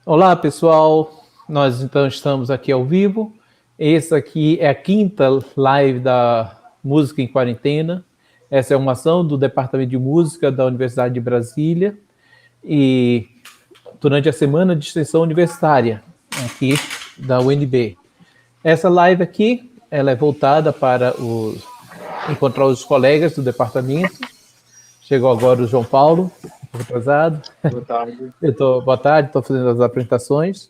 Olá, pessoal. Nós então estamos aqui ao vivo. Essa aqui é a quinta live da Música em Quarentena. Essa é uma ação do Departamento de Música da Universidade de Brasília e durante a semana de extensão universitária aqui da UNB. Essa live aqui, ela é voltada para encontrar os colegas do departamento. Chegou agora o João Paulo, um pouco atrasado. Boa tarde. Boa tarde, estou fazendo as apresentações.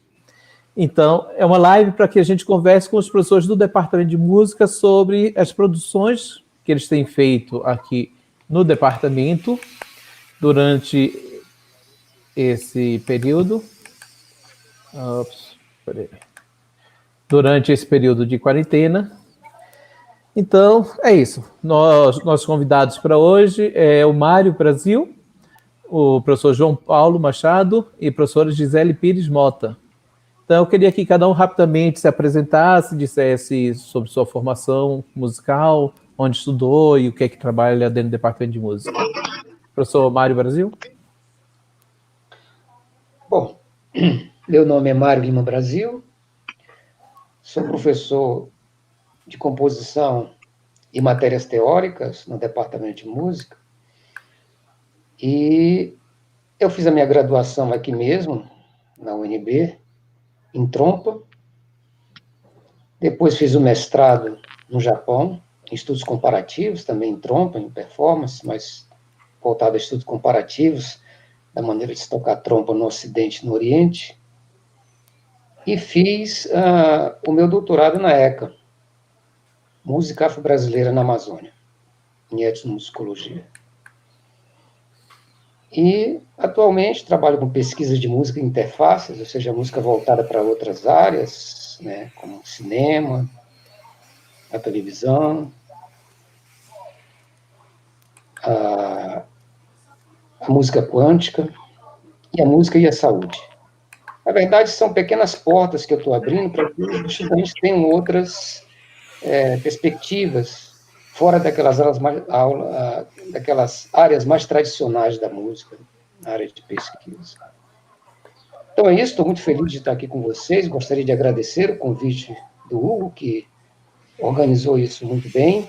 Então, é uma live para que a gente converse com os professores do Departamento de Música sobre as produções que eles têm feito aqui no departamento durante esse período. Durante esse período de quarentena. Então, é isso. Nossos convidados para hoje é o Mário Brasil, o professor João Paulo Machado e a professora Gisele Pires Mota. Então, eu queria que cada um rapidamente se apresentasse, dissesse sobre sua formação musical, onde estudou e o que é que trabalha dentro do departamento de música. Professor Mário Brasil. Bom, meu nome é Mário Lima Brasil, sou professor de composição e matérias teóricas no departamento de música e eu fiz a minha graduação aqui mesmo, na UNB, em trompa. Depois fiz o mestrado no Japão, em estudos comparativos, também em trompa, em performance, mas voltado a estudos comparativos, da maneira de se tocar trompa no Ocidente e no Oriente. E fiz o meu doutorado na ECA, Música Afro-Brasileira na Amazônia, em etnomusicologia. E, atualmente, trabalho com pesquisa de música e interfaces, ou seja, música voltada para outras áreas, né, como cinema, a televisão, a música quântica e a música e a saúde. Na verdade, são pequenas portas que eu estou abrindo para que os estudantes tenham outras perspectivas fora daquelas daquelas áreas mais tradicionais da música, na área de pesquisa. Então é isso, estou muito feliz de estar aqui com vocês, gostaria de agradecer o convite do Hugo, que organizou isso muito bem,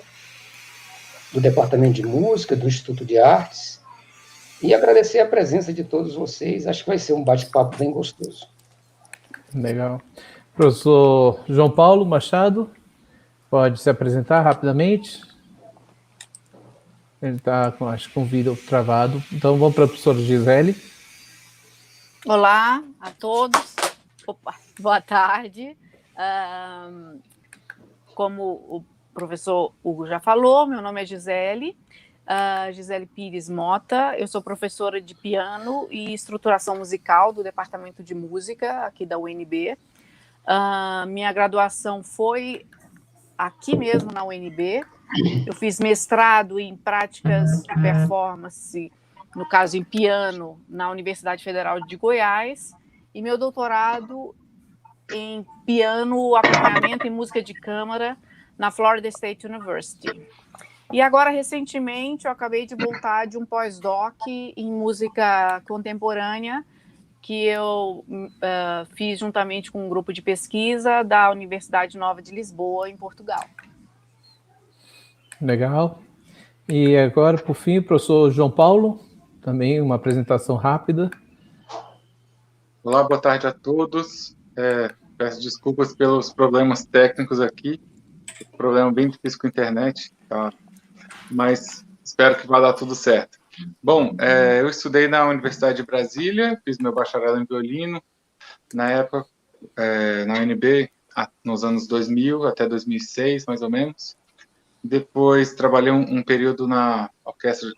do Departamento de Música, do Instituto de Artes, e agradecer a presença de todos vocês, acho que vai ser um bate-papo bem gostoso. Legal. Professor João Paulo Machado, pode se apresentar rapidamente? Ele está, acho que com o vídeo travado. Então, vamos para a professora Gisele. Olá a todos. Opa, boa tarde. Como o professor Hugo já falou, meu nome é Gisele, Gisele Pires Mota. Eu sou professora de piano e estruturação musical do Departamento de Música aqui da UNB. Minha graduação foi aqui mesmo na UNB. Eu fiz mestrado em práticas de performance, no caso em piano, na Universidade Federal de Goiás, e meu doutorado em piano, acompanhamento e música de câmara na Florida State University. E agora, recentemente, eu acabei de voltar de um pós-doc em música contemporânea, que eu fiz juntamente com um grupo de pesquisa da Universidade Nova de Lisboa, em Portugal. Legal. E agora, por fim, o professor João Paulo, também uma apresentação rápida. Olá, boa tarde a todos. Peço desculpas pelos problemas técnicos aqui, problema bem difícil com a internet, tá? Mas espero que vá dar tudo certo. Bom, eu estudei na Universidade de Brasília, fiz meu bacharelado em violino, na época, na UNB, nos anos 2000 até 2006, mais ou menos. Depois trabalhei um período na Orquestra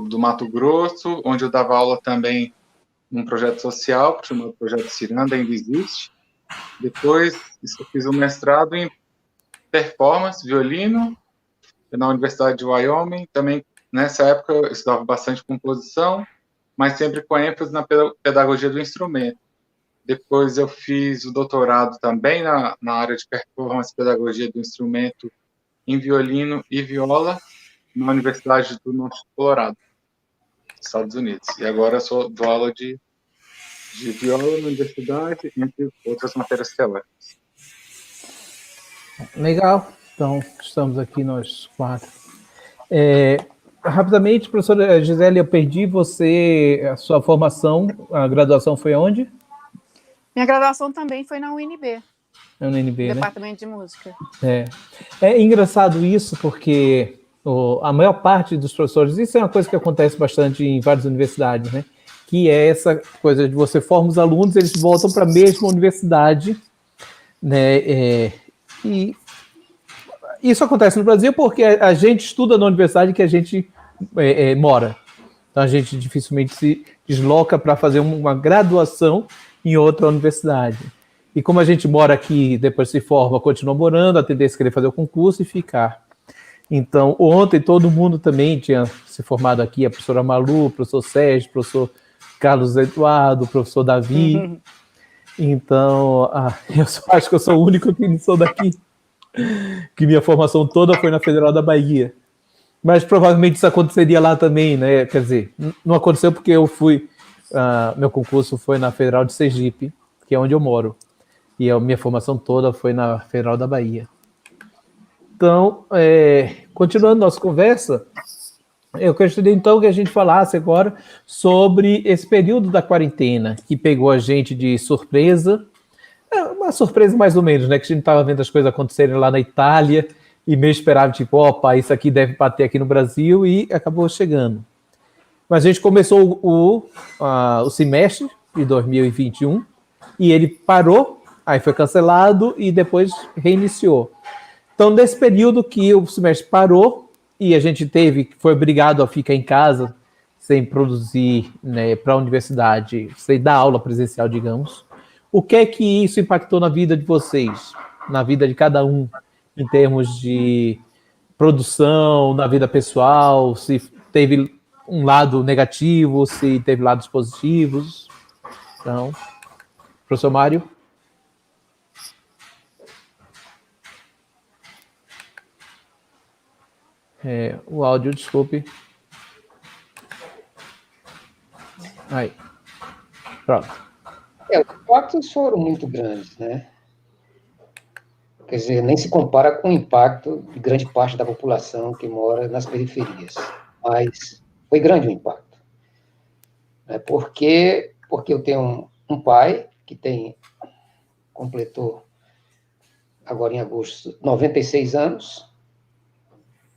do Mato Grosso, onde eu dava aula também num projeto social, chamado Projeto Ciranda, ainda existe. Depois eu fiz um mestrado em performance, violino, na Universidade de Wyoming. Também, nessa época, eu estudava bastante composição, mas sempre com ênfase na pedagogia do instrumento. Depois eu fiz o doutorado também na área de performance e pedagogia do instrumento em violino e viola na Universidade do Norte do Colorado, Estados Unidos. E agora eu dou aula de de viola na universidade, entre outras matérias teóricas. Legal. Então, estamos aqui nós 4. Rapidamente, professora Gisele, eu perdi você, a sua formação, a graduação foi onde? Minha graduação também foi na UNB. Na UNB, né? Departamento de Música. É engraçado isso, porque a maior parte dos professores, isso é uma coisa que acontece bastante em várias universidades, né? Que é essa coisa de você forma os alunos, eles voltam para a mesma universidade, né? E isso acontece no Brasil porque a gente estuda na universidade que a gente mora. Então a gente dificilmente se desloca para fazer uma graduação em outra universidade. E como a gente mora aqui, depois se forma, continua morando, a tendência é querer fazer o concurso e ficar. Então, ontem todo mundo também tinha se formado aqui, a professora Malu, o professor Sérgio, o professor Carlos Eduardo, o professor Davi. Uhum. Então, eu acho que eu sou o único que não sou daqui, que minha formação toda foi na Federal da Bahia. Mas provavelmente isso aconteceria lá também, né? Quer dizer, não aconteceu porque eu fui, meu concurso foi na Federal de Sergipe, que é onde eu moro. E a minha formação toda foi na Federal da Bahia. Então, continuando nossa conversa, eu gostaria então que a gente falasse agora sobre esse período da quarentena, que pegou a gente de surpresa, uma surpresa mais ou menos, né? Que a gente estava vendo as coisas acontecerem lá na Itália e meio esperava, tipo, opa, isso aqui deve bater aqui no Brasil, e acabou chegando. Mas a gente começou o semestre de 2021 e ele parou, aí foi cancelado e depois reiniciou. Então, nesse período que o semestre parou e a gente foi obrigado a ficar em casa sem produzir, né, para a universidade, sem dar aula presencial, digamos, o que é que isso impactou na vida de vocês, na vida de cada um, em termos de produção, na vida pessoal, se teve um lado negativo, se teve lados positivos? Então, professor Mário? O áudio, desculpe. Aí. Pronto. Os impactos foram muito grandes, né? Quer dizer, nem se compara com o impacto de grande parte da população que mora nas periferias. Mas foi grande o impacto. Porque eu tenho um pai que completou agora em agosto 96 anos,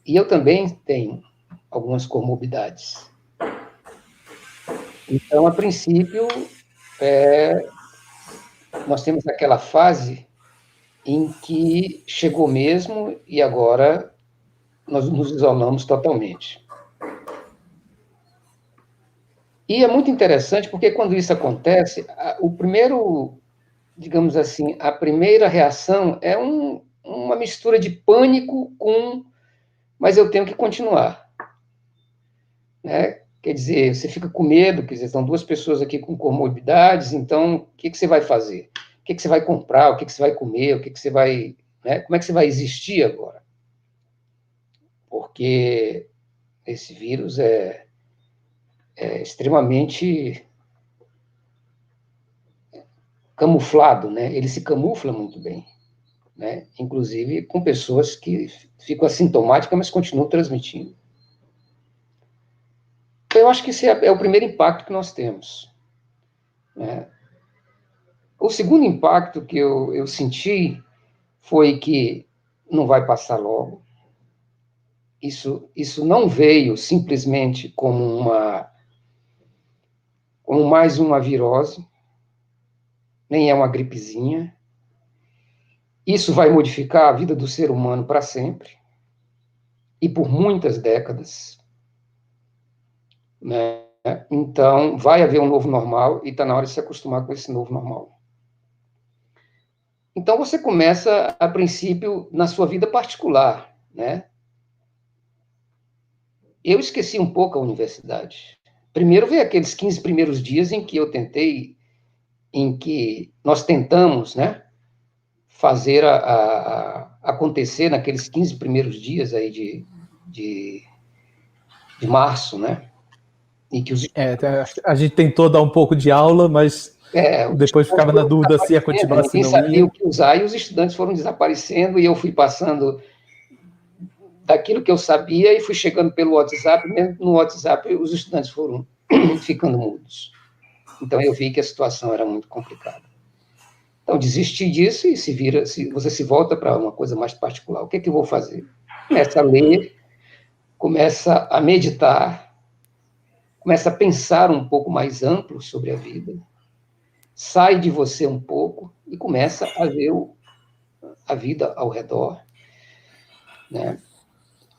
e eu também tenho algumas comorbidades. Então, a princípio, nós temos aquela fase em que chegou mesmo e agora nós nos isolamos totalmente. E é muito interessante porque quando isso acontece, digamos assim, a primeira reação é uma mistura de pânico mas eu tenho que continuar. Né? Quer dizer, você fica com medo, quer dizer, estão duas pessoas aqui com comorbidades, então o que você vai fazer? O que você vai comprar? O que você vai comer? O que você vai... Né? Como é que você vai existir agora? Porque esse vírus é extremamente camuflado, né? Ele se camufla muito bem, né? Inclusive com pessoas que ficam assintomáticas, mas continuam transmitindo. Então, eu acho que esse é o primeiro impacto que nós temos. Né? O segundo impacto que eu senti foi que não vai passar logo. Isso não veio simplesmente como mais uma virose, nem é uma gripezinha. Isso vai modificar a vida do ser humano para sempre, e por muitas décadas. Né? Então, vai haver um novo normal, e está na hora de se acostumar com esse novo normal. Então, você começa, a princípio, na sua vida particular, né? Eu esqueci um pouco a universidade. Primeiro veio aqueles 15 primeiros dias em que nós tentamos, né, fazer acontecer naqueles 15 primeiros dias aí de março, né? A gente tentou dar um pouco de aula, mas Depois ficava na dúvida se ia continuar, se ninguém não sabia ia. o que usar, e os estudantes foram desaparecendo, e eu fui passando daquilo que eu sabia e fui chegando pelo WhatsApp. Mesmo no WhatsApp, os estudantes foram ficando mudos. Então, eu vi que a situação era muito complicada. Então, desisti disso e você se volta para uma coisa mais particular. O que é que eu vou fazer? Começa a ler, começa a meditar, começa a pensar um pouco mais amplo sobre a vida, sai de você um pouco e começa a ver a vida ao redor, né?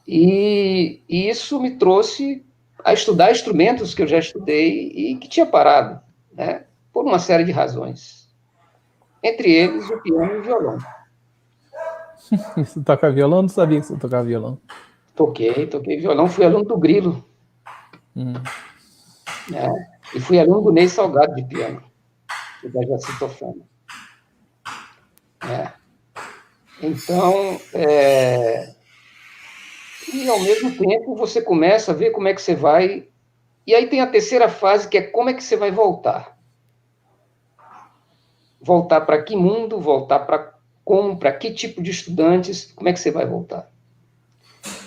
E isso me trouxe a estudar instrumentos que eu já estudei e que tinha parado, né? Por uma série de razões. Entre eles, o piano e o violão. Você toca violão? Não sabia que você tocava violão. Toquei violão, fui aluno do Grilo. Né? E fui aluno do Ney Salgado de piano, e da Jaci Tofano. Então, e ao mesmo tempo você começa a ver como é que você vai. E aí tem a terceira fase, que é como é que você vai voltar. Voltar para que mundo, voltar para como, para que tipo de estudantes, como é que você vai voltar?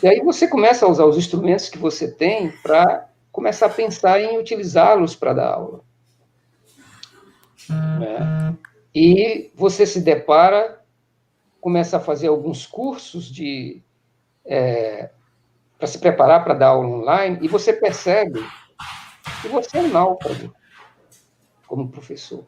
E aí você começa a usar os instrumentos que você tem para começar a pensar em utilizá-los para dar aula. Né? E você se depara, começa a fazer alguns cursos para se preparar para dar aula online, e você percebe que você é um náufrago como professor.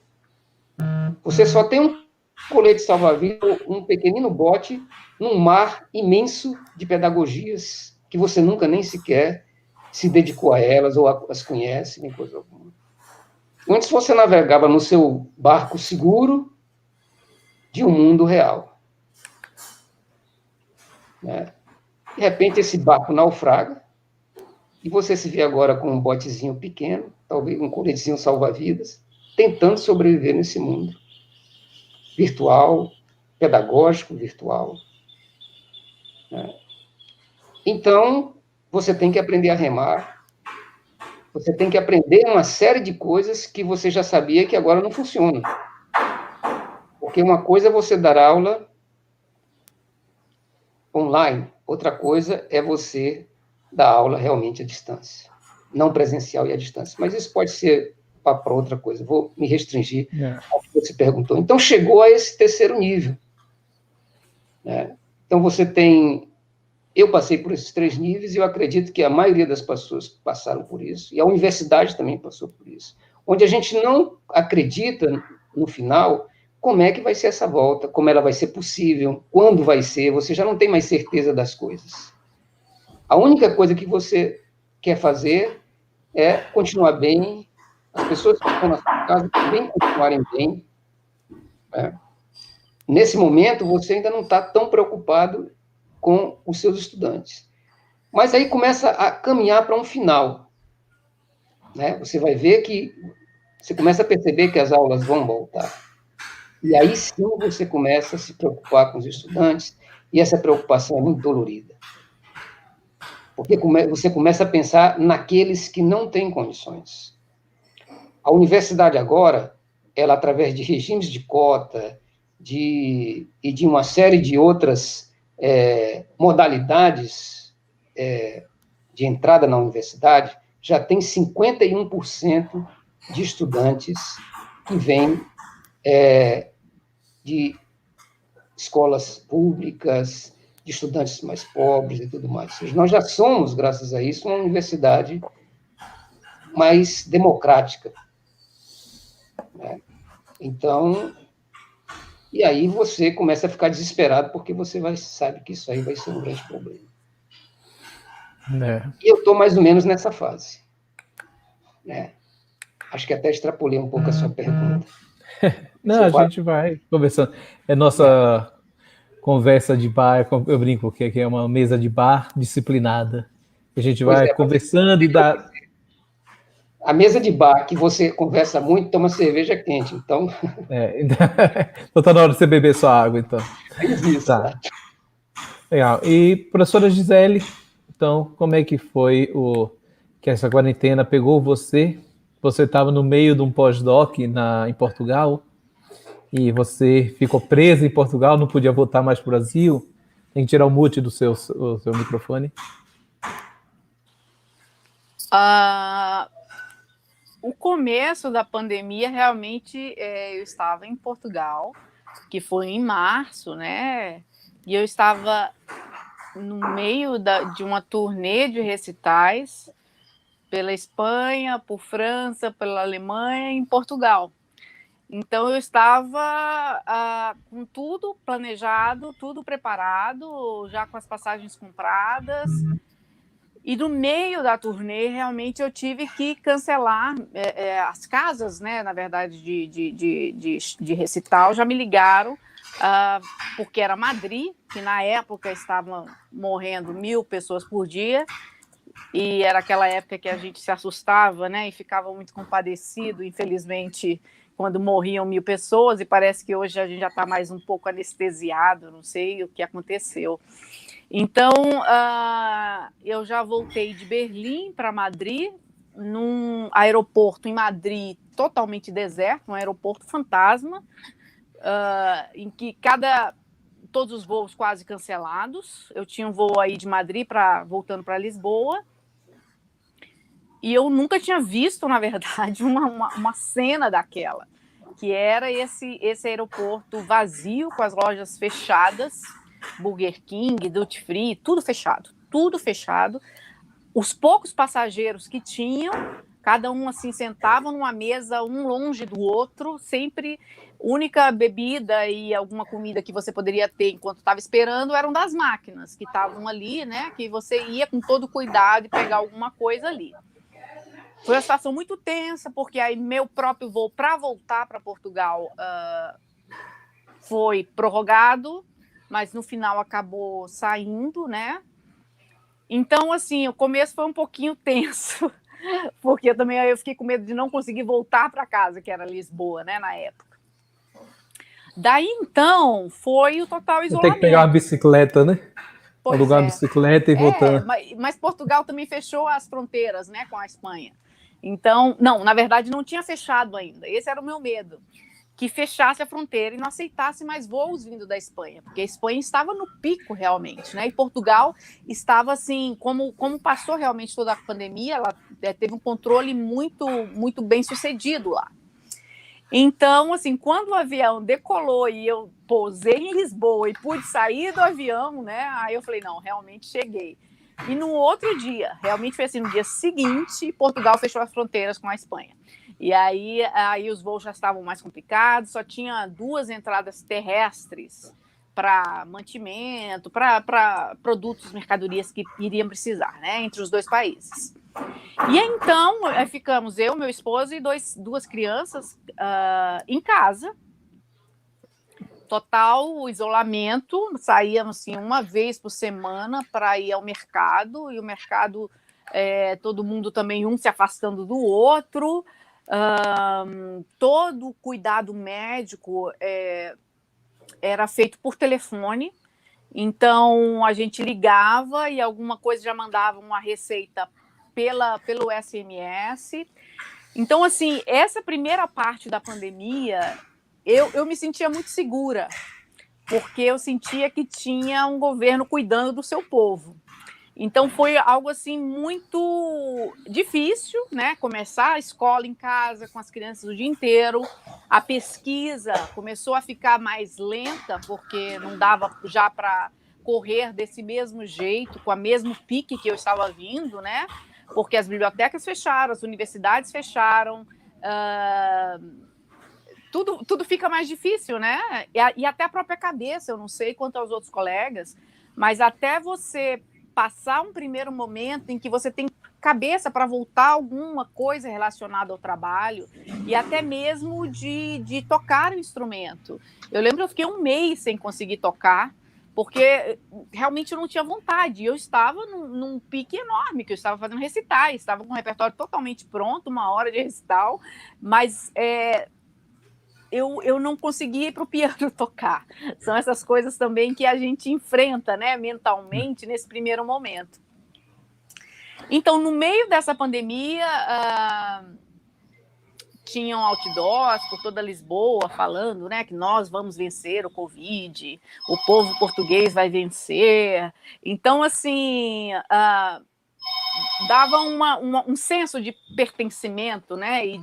Você só tem um colete salva-vidas, um pequenino bote, num mar imenso de pedagogias que você nunca nem sequer se dedicou a elas ou as conhece, nem coisa alguma. Antes você navegava no seu barco seguro de um mundo real. Né? De repente, esse barco naufraga, e você se vê agora com um botezinho pequeno, talvez um coletezinho salva-vidas, tentando sobreviver nesse mundo virtual, pedagógico virtual. Né? Então, você tem que aprender a remar, você tem que aprender uma série de coisas que você já sabia que agora não funcionam. Porque uma coisa é você dar aula online, outra coisa é você dar aula realmente à distância, não presencial e à distância. Mas isso pode ser para outra coisa. Vou me restringir ao que você perguntou. Então, chegou a esse terceiro nível. Né? Então, você tem... Eu passei por esses 3 níveis e eu acredito que a maioria das pessoas passaram por isso, e a universidade também passou por isso, onde a gente não acredita, no final, como é que vai ser essa volta, como ela vai ser possível, quando vai ser, você já não tem mais certeza das coisas. A única coisa que você quer fazer é continuar bem, as pessoas que estão na sua casa também continuarem bem. Né? Nesse momento, você ainda não está tão preocupado com os seus estudantes. Mas aí começa a caminhar para um final. Né? Você vai ver que... Você começa a perceber que as aulas vão voltar. E aí sim você começa a se preocupar com os estudantes, e essa preocupação é muito dolorida. Porque você começa a pensar naqueles que não têm condições. A universidade agora, ela, através de regimes de cota, e de uma série de outras modalidades de entrada na universidade, já tem 51% de estudantes que vêm de escolas públicas, de estudantes mais pobres e tudo mais. Nós já somos, graças a isso, uma universidade mais democrática. Né? Então, e aí você começa a ficar desesperado, porque você sabe que isso aí vai ser um grande problema. E eu estou mais ou menos nessa fase. Né? Acho que até extrapolei um pouco a sua pergunta. Não, a gente vai conversando. É nossa conversa de bar, eu brinco que é uma mesa de bar disciplinada. A gente vai conversando e dá... A mesa de bar que você conversa muito, toma cerveja quente, então... Então tá na hora de você beber sua água, então. Isso. Tá. Legal. E, professora Gisele, então, como é que foi que essa quarentena pegou você você estava no meio de um pós-doc em Portugal e você ficou preso em Portugal, não podia voltar mais para o Brasil. Tem que tirar o mute do seu microfone. O começo da pandemia, realmente, eu estava em Portugal, que foi em março, né? E eu estava no meio de uma turnê de recitais pela Espanha, por França, pela Alemanha e em Portugal. Então, eu estava com tudo planejado, tudo preparado, já com as passagens compradas. E no meio da turnê, realmente, eu tive que cancelar as casas, né? Na verdade, de recital, já me ligaram, porque era Madrid, que na época estavam morrendo 1.000 pessoas por dia, e era aquela época que a gente se assustava, né? E ficava muito compadecido, infelizmente, quando morriam 1.000 pessoas, e parece que hoje a gente já está mais um pouco anestesiado, não sei o que aconteceu. Então, eu já voltei de Berlim para Madrid, num aeroporto em Madrid totalmente deserto, um aeroporto fantasma, em que todos os voos quase cancelados. Eu tinha um voo aí de Madrid voltando para Lisboa, e eu nunca tinha visto, na verdade, uma cena daquela, que era esse aeroporto vazio, com as lojas fechadas, Burger King, Duty Free, tudo fechado. Os poucos passageiros que tinham, cada um assim sentava numa mesa, um longe do outro, sempre única bebida e alguma comida que você poderia ter enquanto estava esperando eram das máquinas que estavam ali, né? Que você ia com todo cuidado e pegar alguma coisa ali. Foi uma situação muito tensa, porque aí meu próprio voo para voltar para Portugal foi prorrogado, mas no final acabou saindo, né? Então, assim, o começo foi um pouquinho tenso, porque eu fiquei com medo de não conseguir voltar para casa, que era Lisboa, né, na época. Daí, então, foi o total isolamento. Tem que pegar uma bicicleta, né? Alugar uma bicicleta e voltar. Mas Portugal também fechou as fronteiras, né, com a Espanha. Então, não, na verdade, não tinha fechado ainda. Esse era o meu medo. Que fechasse a fronteira e não aceitasse mais voos vindo da Espanha, porque a Espanha estava no pico realmente, né? E Portugal estava assim, como passou realmente toda a pandemia, ela teve um controle muito, muito bem sucedido lá. Então, assim, quando o avião decolou e eu pousei em Lisboa e pude sair do avião, né? Aí eu falei, não, realmente cheguei. E no outro dia, realmente foi assim, no dia seguinte, Portugal fechou as fronteiras com a Espanha. E aí os voos já estavam mais complicados, só tinha 2 entradas terrestres para mantimento, para produtos, mercadorias que iriam precisar, né, entre os 2 países. E então ficamos eu, meu esposo e 2 crianças em casa, total isolamento, saíamos assim, uma vez por semana para ir ao mercado, e o mercado, todo mundo também, um se afastando do outro. Todo o cuidado médico era feito por telefone, então a gente ligava e alguma coisa já mandava uma receita pelo SMS. Então, assim, essa primeira parte da pandemia, eu me sentia muito segura, porque eu sentia que tinha um governo cuidando do seu povo. Então, foi algo, assim, muito difícil, né? Começar a escola em casa, com as crianças o dia inteiro. A pesquisa começou a ficar mais lenta, porque não dava já para correr desse mesmo jeito, com o mesmo pique que eu estava vindo, né? Porque as bibliotecas fecharam, as universidades fecharam, tudo fica mais difícil, né? E até a própria cabeça, eu não sei quanto aos outros colegas, mas até você passar um primeiro momento em que você tem cabeça para voltar alguma coisa relacionada ao trabalho e até mesmo de tocar o instrumento. Eu lembro que eu fiquei 1 mês sem conseguir tocar, porque realmente eu não tinha vontade. Eu estava num pique enorme, que eu estava fazendo recitais, estava com o repertório totalmente pronto, 1 hora de recital, mas eu não conseguia ir para o piano tocar. São essas coisas também que a gente enfrenta, né, mentalmente nesse primeiro momento. Então, no meio dessa pandemia, tinham outdoors por toda Lisboa falando, né, que nós vamos vencer o Covid, o povo português vai vencer. Então, assim, dava um senso de pertencimento, né, e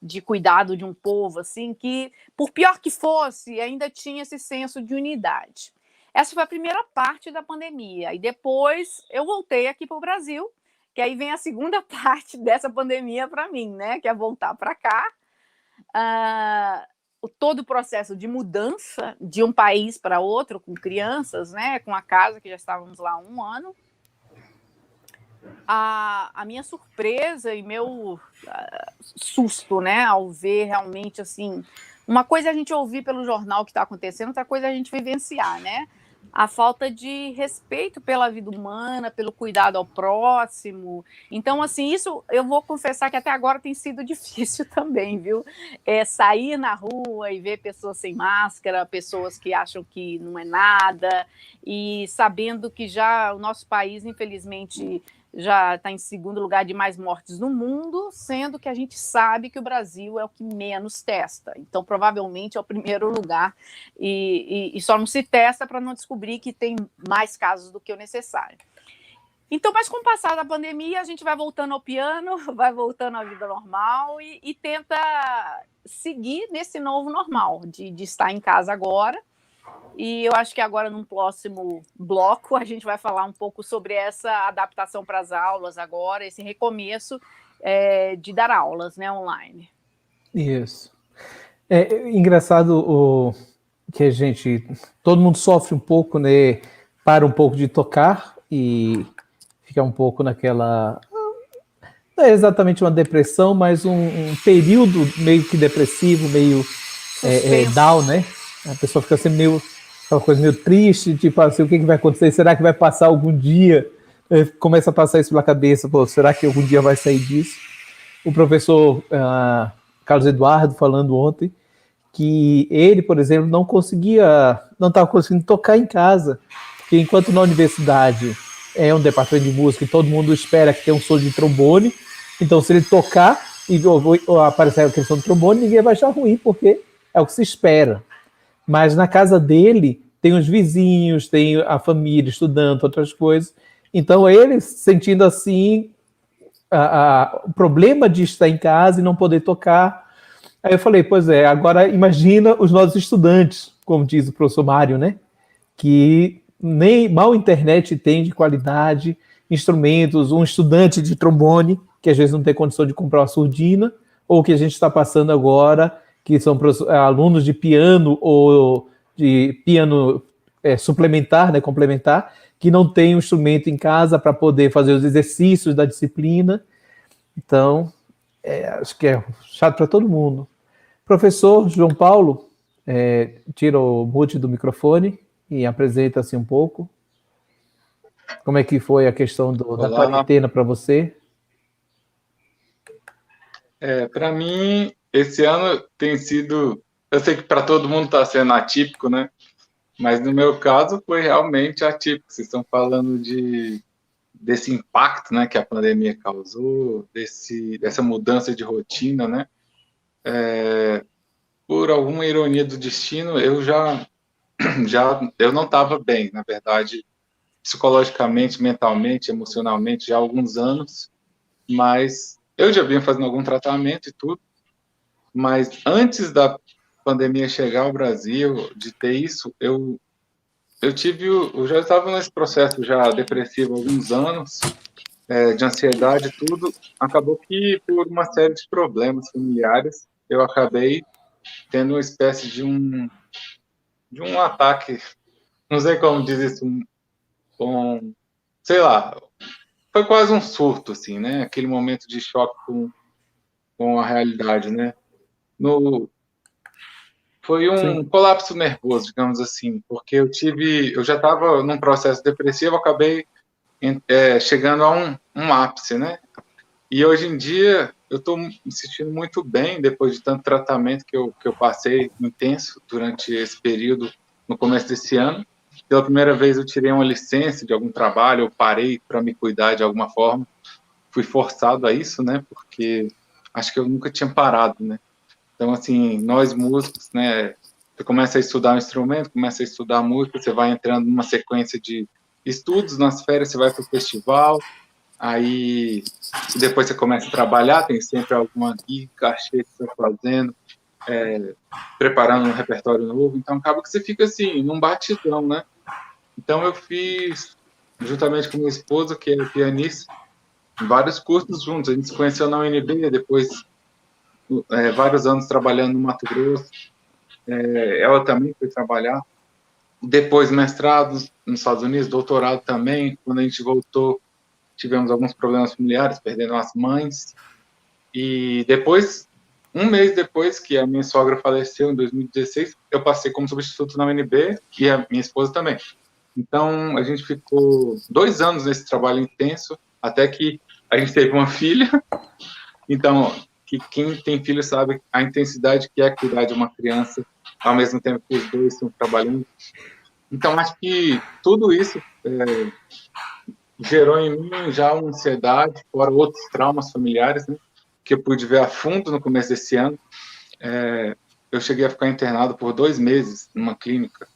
de cuidado de um povo, assim, que, por pior que fosse, ainda tinha esse senso de unidade. Essa foi a primeira parte da pandemia. E depois eu voltei aqui para o Brasil, que aí vem a segunda parte dessa pandemia para mim, né? Que é voltar para cá. Todo o processo de mudança de um país para outro, com crianças, né? Com a casa, que já estávamos lá há 1 ano. A minha surpresa e meu susto, né? Ao ver realmente, assim... Uma coisa é a gente ouvir pelo jornal o que está acontecendo, outra coisa é a gente vivenciar, né? A falta de respeito pela vida humana, pelo cuidado ao próximo. Então, assim, isso eu vou confessar que até agora tem sido difícil também, viu? Sair na rua e ver pessoas sem máscara, pessoas que acham que não é nada, e sabendo que já o nosso país, infelizmente, já está em segundo lugar de mais mortes no mundo, sendo que a gente sabe que o Brasil é o que menos testa. Então, provavelmente, é o primeiro lugar e só não se testa para não descobrir que tem mais casos do que o necessário. Então, mas com o passar da pandemia, a gente vai voltando ao piano, vai voltando à vida normal e tenta seguir nesse novo normal, de estar em casa agora. E eu acho que agora, num próximo bloco, a gente vai falar um pouco sobre essa adaptação para as aulas agora, esse recomeço de dar aulas, né, online. Isso. É engraçado que todo mundo sofre um pouco, né, para um pouco de tocar e fica um pouco naquela... Não é exatamente uma depressão, mas um período meio que depressivo, meio down, né? A pessoa fica sempre meio... aquela coisa meio triste, tipo assim, o que vai acontecer? Será que vai passar algum dia? Começa a passar isso pela cabeça, pô, será que algum dia vai sair disso? O professor Carlos Eduardo falando ontem que ele, por exemplo, não estava conseguindo tocar em casa, porque enquanto na universidade é um departamento de música e todo mundo espera que tenha um solo de trombone, então se ele tocar ou aparecer a questão do trombone, ninguém vai achar ruim, porque é o que se espera. Mas na casa dele tem os vizinhos, tem a família estudando, outras coisas. Então ele sentindo assim o problema de estar em casa e não poder tocar. Aí eu falei, pois é, agora imagina os nossos estudantes, como diz o professor Mário, né? Que nem mal internet tem de qualidade, instrumentos, um estudante de trombone, que às vezes não tem condição de comprar uma surdina, ou o que a gente está passando agora, que são alunos de piano ou de piano suplementar, né, complementar, que não tem um instrumento em casa para poder fazer os exercícios da disciplina. Então, acho que é chato para todo mundo. Professor João Paulo, tira o mute do microfone e apresenta-se um pouco. Como é que foi a questão da quarentena para você? Para mim, esse ano tem sido... Eu sei que para todo mundo está sendo atípico, né? Mas no meu caso foi realmente atípico. Vocês estão falando desse impacto, né, que a pandemia causou, dessa mudança de rotina, né? Por alguma ironia do destino, eu não estava bem, na verdade, psicologicamente, mentalmente, emocionalmente, já há alguns anos, mas eu já vinha fazendo algum tratamento e tudo, mas antes da pandemia chegar ao Brasil, de ter isso, eu já estava nesse processo já depressivo há alguns anos, de ansiedade e tudo. Acabou que, por uma série de problemas familiares, eu acabei tendo uma espécie de um ataque, não sei como diz isso, sei lá, foi quase um surto, assim, né? Aquele momento de choque com a realidade, né? Foi um colapso nervoso, digamos assim, porque eu já estava num processo depressivo, acabei chegando a um ápice, né? E hoje em dia eu estou me sentindo muito bem depois de tanto tratamento que eu passei intenso durante esse período no começo desse ano. Pela primeira vez eu tirei uma licença de algum trabalho, eu parei para me cuidar de alguma forma, fui forçado a isso, né? Porque acho que eu nunca tinha parado, né? Então, assim, nós músicos, né, você começa a estudar um instrumento, começa a estudar música, você vai entrando numa sequência de estudos, nas férias você vai para o festival, aí depois você começa a trabalhar, tem sempre alguma guia, cachê que você está fazendo, preparando um repertório novo, então acaba que você fica assim, num batidão, né? Então eu fiz, juntamente com minha esposa, que é pianista, vários cursos juntos, a gente se conheceu na UNB, depois vários anos trabalhando no Mato Grosso, ela também foi trabalhar, depois mestrado nos Estados Unidos, doutorado também, quando a gente voltou, tivemos alguns problemas familiares, perdendo as mães, e depois, um mês depois que a minha sogra faleceu, em 2016, eu passei como substituto na UNB, e a minha esposa também. Então, a gente ficou 2 anos nesse trabalho intenso, até que a gente teve uma filha. Então, que quem tem filho sabe a intensidade que é cuidar de uma criança, ao mesmo tempo que os dois estão trabalhando. Então, acho que tudo isso gerou em mim já uma ansiedade, fora outros traumas familiares, né, que eu pude ver a fundo no começo desse ano. Eu cheguei a ficar internado por 2 meses numa clínica,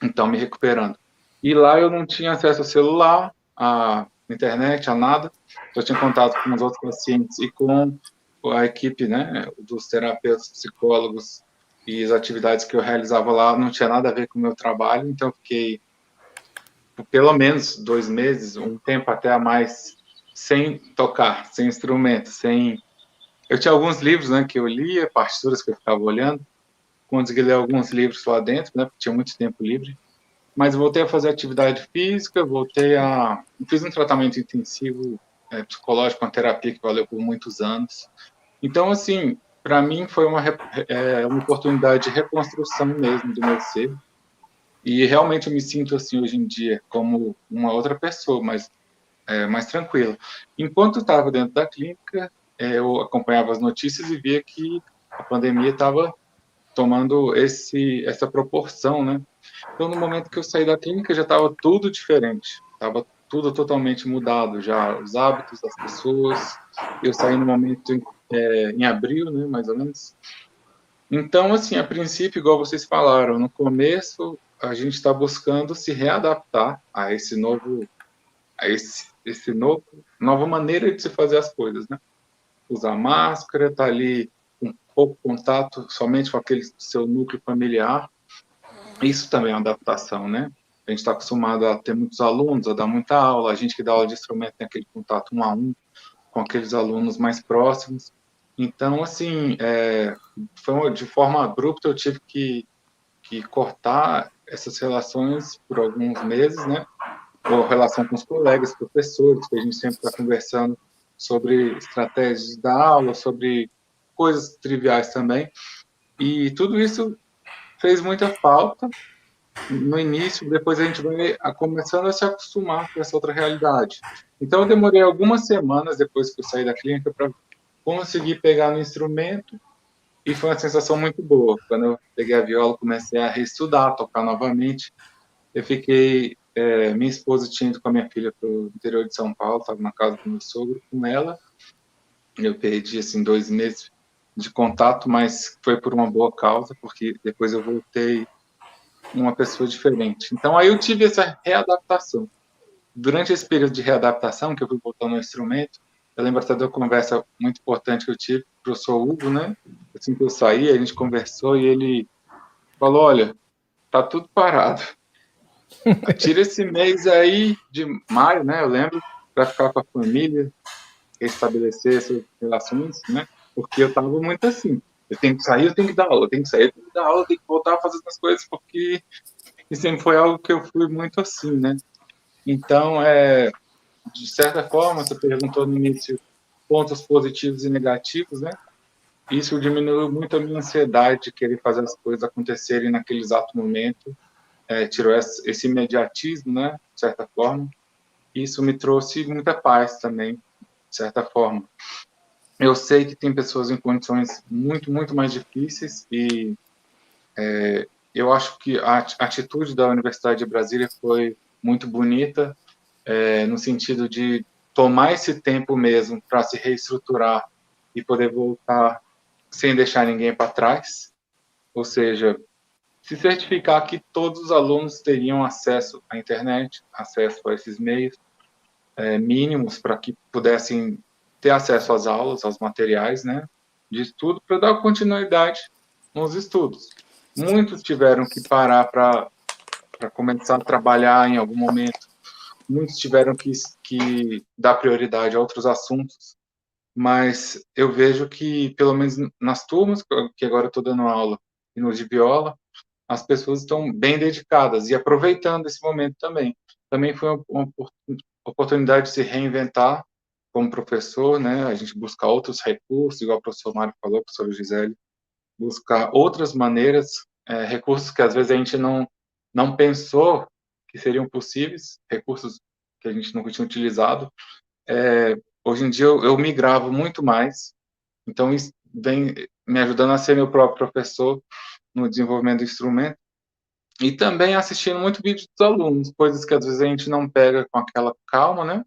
então me recuperando. E lá eu não tinha acesso ao celular, à internet, a nada. Eu tinha contato com os outros pacientes e com a equipe, né, dos terapeutas, psicólogos e as atividades que eu realizava lá não tinha nada a ver com o meu trabalho, então eu fiquei pelo menos 2 meses, um tempo até a mais, sem tocar, sem instrumento, sem... Eu tinha alguns livros, né, que eu lia, partituras que eu ficava olhando, consegui ler alguns livros lá dentro, né, porque tinha muito tempo livre, mas voltei a fazer atividade física, fiz um tratamento intensivo psicológico, uma terapia que valeu por muitos anos. Então, assim, para mim foi uma oportunidade de reconstrução mesmo do meu ser, e realmente eu me sinto assim hoje em dia como uma outra pessoa, mas mais tranquila. Enquanto estava dentro da clínica, eu acompanhava as notícias e via que a pandemia estava tomando essa proporção, né? Então, no momento que eu saí da clínica, já estava tudo diferente, estava tudo totalmente mudado já, os hábitos das pessoas. Eu saí no momento em abril, né, mais ou menos. Então, assim, a princípio, igual vocês falaram, no começo a gente está buscando se readaptar a esse novo, nova maneira de se fazer as coisas, né? Usar máscara, estar ali com pouco contato somente com aquele seu núcleo familiar. Isso também é uma adaptação, né? A gente está acostumado a ter muitos alunos, a dar muita aula, a gente que dá aula de instrumento tem aquele contato 1 a 1 com aqueles alunos mais próximos. Então, assim, de forma abrupta eu tive que cortar essas relações por alguns meses, né? Ou relação com os colegas, professores, que a gente sempre está conversando sobre estratégias da aula, sobre coisas triviais também. E tudo isso fez muita falta no início, depois a gente vai começando a se acostumar com essa outra realidade. Então, eu demorei algumas semanas depois que eu saí da clínica para conseguir pegar no instrumento, e foi uma sensação muito boa. Quando eu peguei a viola, comecei a reestudar, a tocar novamente. Eu fiquei... minha esposa tinha ido com a minha filha para o interior de São Paulo, estava na casa do meu sogro com ela. Eu perdi, assim, 2 meses de contato, mas foi por uma boa causa, porque depois eu voltei uma pessoa diferente. Então, aí eu tive essa readaptação. Durante esse período de readaptação, que eu fui voltando ao instrumento, eu lembro até de uma conversa muito importante que eu tive com o professor Hugo, né? Assim que eu saí, a gente conversou e ele falou, olha, tá tudo parado. Tira esse mês aí de maio, né? Eu lembro, para ficar com a família, restabelecer essas relações, né? Porque eu estava muito assim. Eu tenho que sair, eu tenho que dar aula, eu tenho que sair, eu tenho que dar aula, eu tenho que voltar a fazer as coisas, porque e sempre foi algo que eu fui muito assim, né? Então, de certa forma, você perguntou no início pontos positivos e negativos, né? Isso diminuiu muito a minha ansiedade de querer fazer as coisas acontecerem naquele exato momento, tirou esse imediatismo, né? De certa forma. Isso me trouxe muita paz também, de certa forma. Eu sei que tem pessoas em condições muito, muito mais difíceis e eu acho que a atitude da Universidade de Brasília foi muito bonita, no sentido de tomar esse tempo mesmo para se reestruturar e poder voltar sem deixar ninguém para trás, ou seja, se certificar que todos os alunos teriam acesso à internet, acesso a esses meios mínimos para que pudessem ter acesso às aulas, aos materiais, né, de estudo, para dar continuidade nos estudos. Muitos tiveram que parar para começar a trabalhar em algum momento, muitos tiveram que dar prioridade a outros assuntos, mas eu vejo que, pelo menos nas turmas, que agora eu estou dando aula, e nos de viola, as pessoas estão bem dedicadas e aproveitando esse momento também. Também foi uma oportunidade de se reinventar como professor, né? A gente buscar outros recursos, igual o professor Mário falou, a professora Gisele, buscar outras maneiras, recursos que às vezes a gente não pensou que seriam possíveis, recursos que a gente nunca tinha utilizado. Hoje em dia eu me gravo muito mais, então isso vem me ajudando a ser meu próprio professor no desenvolvimento do instrumento, e também assistindo muito vídeo dos alunos, coisas que às vezes a gente não pega com aquela calma, né?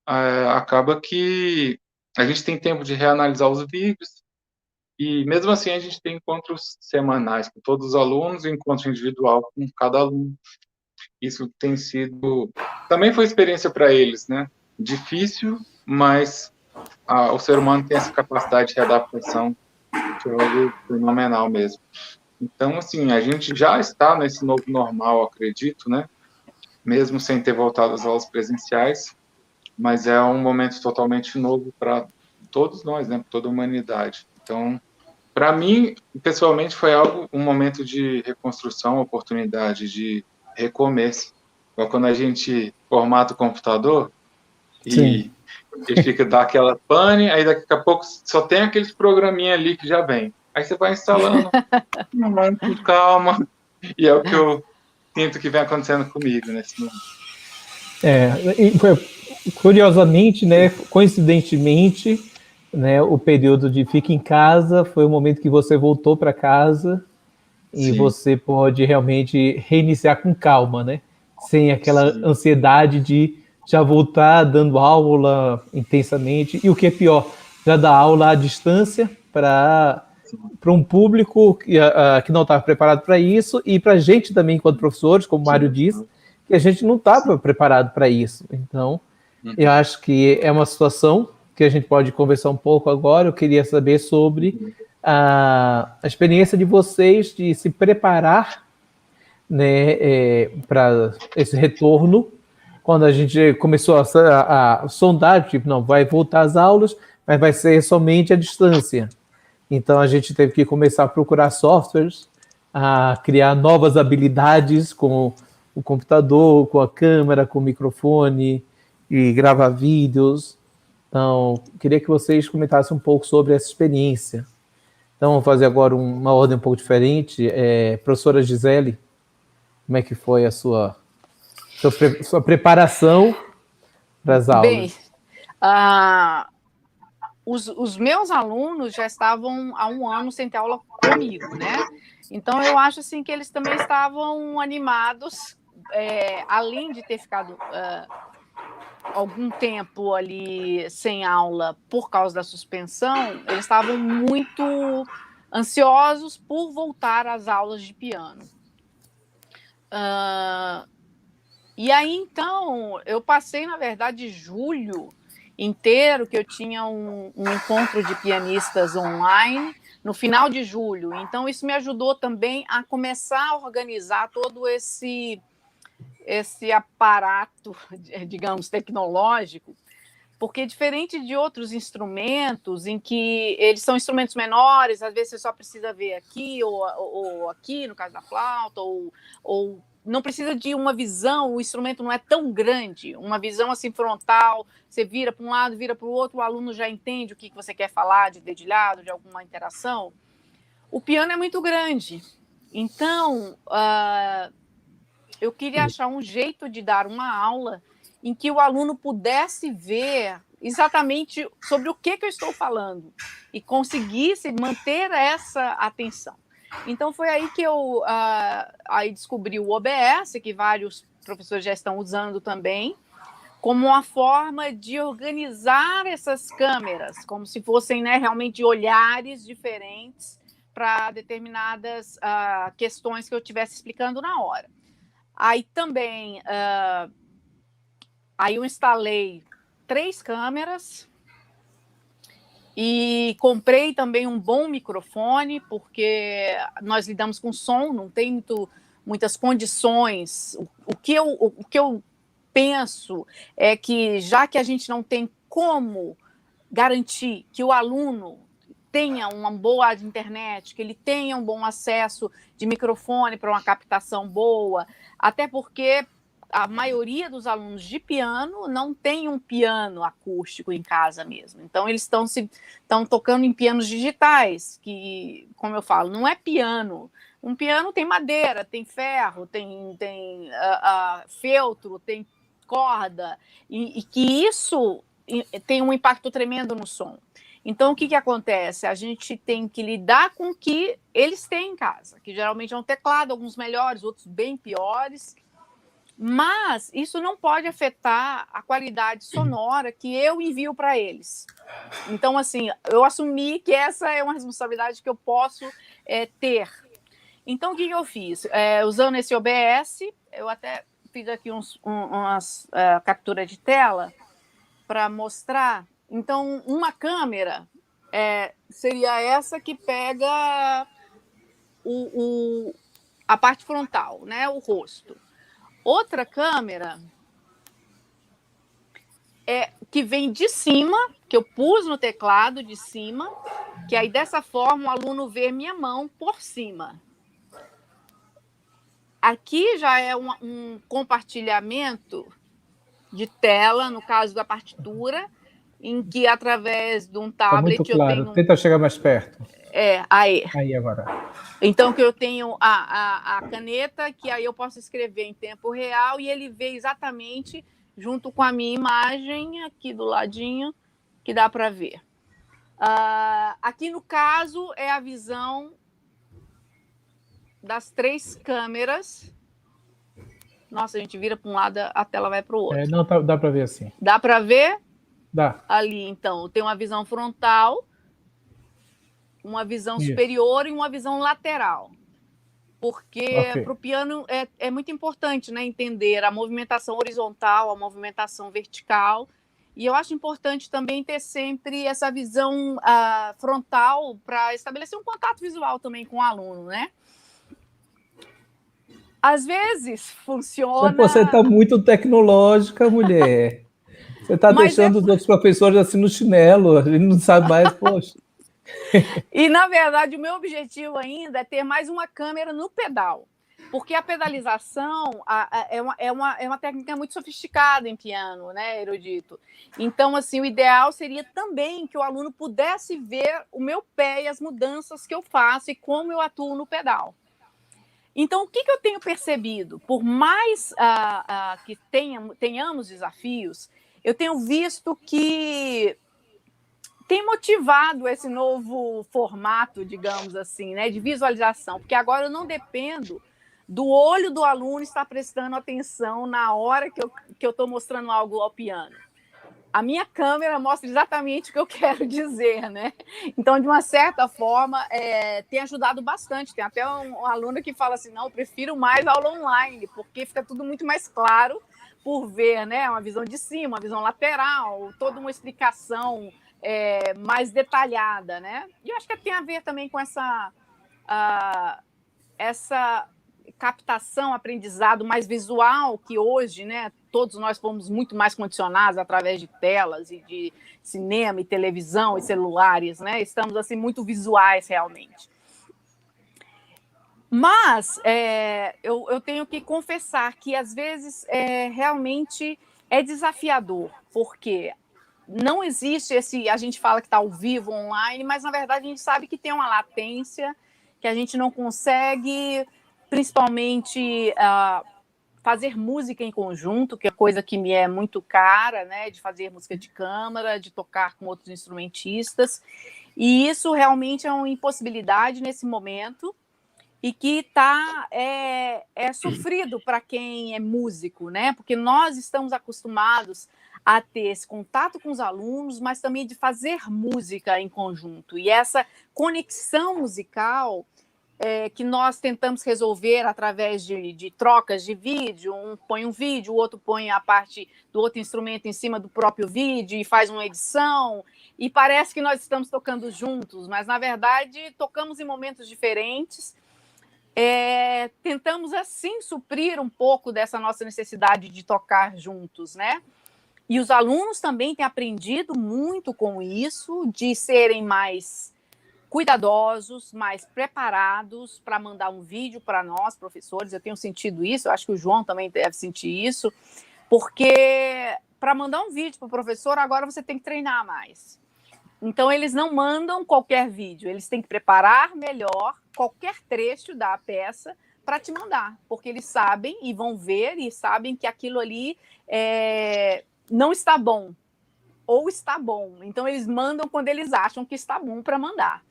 Acaba que a gente tem tempo de reanalisar os vídeos, e mesmo assim a gente tem encontros semanais com todos os alunos e encontro individual com cada aluno. Isso tem sido... Também foi experiência para eles, né? Difícil, mas o ser humano tem essa capacidade de readaptação, que é algo fenomenal mesmo. Então, assim, a gente já está nesse novo normal, acredito, né? Mesmo sem ter voltado às aulas presenciais, mas é um momento totalmente novo para todos nós, né? Para toda a humanidade. Então, para mim, pessoalmente, foi um momento de reconstrução, oportunidade de recomeço. Igual quando a gente formata o computador e fica dá aquela pane, aí daqui a pouco só tem aqueles programinha ali que já vem. Aí você vai instalando, com calma, e é o que eu sinto que vem acontecendo comigo nesse momento. Curiosamente, né, coincidentemente, né, o período de fica em casa foi o momento que você voltou para casa e Sim. você pode realmente reiniciar com calma, né? Sem aquela ansiedade de já voltar dando aula intensamente. E o que é pior, já dar aula à distância para um público que não estava preparado para isso, e para a gente também, enquanto professores, como o Mário disse, que a gente não estava preparado para isso. Então, eu acho que é uma situação que a gente pode conversar um pouco agora. Eu queria saber sobre a experiência de vocês de se preparar, né, para esse retorno, quando a gente começou a sondar, tipo, não, vai voltar às aulas, mas vai ser somente à distância. Então, a gente teve que começar a procurar softwares, a criar novas habilidades com o computador, com a câmera, com o microfone, e gravar vídeos. Então, queria que vocês comentassem um pouco sobre essa experiência. Então, vamos fazer agora uma ordem um pouco diferente. Professora Gisele, como é que foi a sua preparação para as aulas? Bem, os meus alunos já estavam há 1 ano sem ter aula comigo, né? Então, eu acho assim, que eles também estavam animados, além de ter ficado algum tempo ali sem aula por causa da suspensão, eles estavam muito ansiosos por voltar às aulas de piano. E aí, então, eu passei, na verdade, julho inteiro, que eu tinha um encontro de pianistas online, no final de julho. Então, isso me ajudou também a começar a organizar todo esse aparato, digamos, tecnológico, porque diferente de outros instrumentos, em que eles são instrumentos menores, às vezes você só precisa ver aqui ou aqui, no caso da flauta, ou não precisa de uma visão, o instrumento não é tão grande, uma visão assim frontal, você vira para um lado, vira para o outro, o aluno já entende o que você quer falar, de dedilhado, de alguma interação. O piano é muito grande, então eu queria achar um jeito de dar uma aula em que o aluno pudesse ver exatamente sobre o que eu estou falando e conseguisse manter essa atenção. Então, foi aí que eu aí descobri o OBS, que vários professores já estão usando também, como uma forma de organizar essas câmeras, como se fossem, né, realmente olhares diferentes para determinadas questões que eu estivesse explicando na hora. Aí também, aí eu instalei 3 câmeras e comprei também um bom microfone, porque nós lidamos com som, não tem muitas condições. O que eu penso é que, já que a gente não tem como garantir que o aluno tenha uma boa internet, que ele tenha um bom acesso de microfone para uma captação boa, até porque a maioria dos alunos de piano não tem um piano acústico em casa mesmo. Então, eles estão tocando em pianos digitais, que, como eu falo, não é piano. Um piano tem madeira, tem ferro, tem feltro, tem corda, e que isso tem um impacto tremendo no som. Então, o que acontece? A gente tem que lidar com o que eles têm em casa, que geralmente é um teclado, alguns melhores, outros bem piores, mas isso não pode afetar a qualidade sonora que eu envio para eles. Então, assim, eu assumi que essa é uma responsabilidade que eu posso ter. Então, o que eu fiz? Usando esse OBS, eu até fiz aqui umas capturas de tela para mostrar. Então, uma câmera seria essa que pega a parte frontal, né, o rosto. Outra câmera que vem de cima, que eu pus no teclado de cima, que aí dessa forma o aluno vê minha mão por cima. Aqui já é um compartilhamento de tela, no caso da partitura, em que através de um tablet muito claro. eu tenho... Tenta chegar mais perto. Aí. Aí agora. Então, que eu tenho a caneta, que aí eu posso escrever em tempo real e ele vê exatamente junto com a minha imagem aqui do ladinho, que dá para ver. Aqui, no caso, é a visão das 3 câmeras. Nossa, a gente vira para um lado, a tela vai para o outro. Não, dá para ver assim. Dá para ver? Dá. Ali, então, tem uma visão frontal, uma visão superior e uma visão lateral. Porque para o piano é muito importante, né, entender a movimentação horizontal, a movimentação vertical. E eu acho importante também ter sempre essa visão frontal para estabelecer um contato visual também com o aluno, né? Às vezes funciona... Você está muito tecnológica, mulher. Você está deixando os outros professores assim no chinelo, a gente não sabe mais, poxa. E, na verdade, o meu objetivo ainda é ter mais uma câmera no pedal, porque a pedalização é uma técnica muito sofisticada em piano, né, erudito? Então, assim, o ideal seria também que o aluno pudesse ver o meu pé e as mudanças que eu faço e como eu atuo no pedal. Então, o que eu tenho percebido? Por mais que tenhamos desafios, eu tenho visto que tem motivado esse novo formato, digamos assim, né, de visualização, porque agora eu não dependo do olho do aluno estar prestando atenção na hora que eu estou mostrando algo ao piano. A minha câmera mostra exatamente o que eu quero dizer, né? Então, de uma certa forma, tem ajudado bastante. Tem até um aluno que fala assim, não, eu prefiro mais aula online, porque fica tudo muito mais claro por ver, né? Uma visão de cima, uma visão lateral, toda uma explicação mais detalhada, né? E eu acho que tem a ver também com essa captação, aprendizado mais visual, que hoje, né, todos nós fomos muito mais condicionados através de telas e de cinema e televisão e celulares, né? Estamos assim muito visuais realmente. Mas eu tenho que confessar que às vezes realmente é desafiador, porque não existe a gente fala que está ao vivo online, mas na verdade a gente sabe que tem uma latência, que a gente não consegue, principalmente fazer música em conjunto, que é coisa que me é muito cara, né? De fazer música de câmara, de tocar com outros instrumentistas. E isso realmente é uma impossibilidade nesse momento. e que é sofrido para quem é músico, né? Porque nós estamos acostumados a ter esse contato com os alunos, mas também de fazer música em conjunto. E essa conexão musical que nós tentamos resolver através de trocas de vídeo, um põe um vídeo, o outro põe a parte do outro instrumento em cima do próprio vídeo e faz uma edição, e parece que nós estamos tocando juntos, mas, na verdade, tocamos em momentos diferentes. Tentamos, assim, suprir um pouco dessa nossa necessidade de tocar juntos, né? E os alunos também têm aprendido muito com isso, de serem mais cuidadosos, mais preparados para mandar um vídeo para nós, professores. Eu tenho sentido isso, eu acho que o João também deve sentir isso, porque para mandar um vídeo para o professor, agora você tem que treinar mais. Então, eles não mandam qualquer vídeo, eles têm que preparar melhor qualquer trecho da peça para te mandar, porque eles sabem e vão ver e sabem que aquilo ali não está bom, ou está bom. Então, eles mandam quando eles acham que está bom para mandar.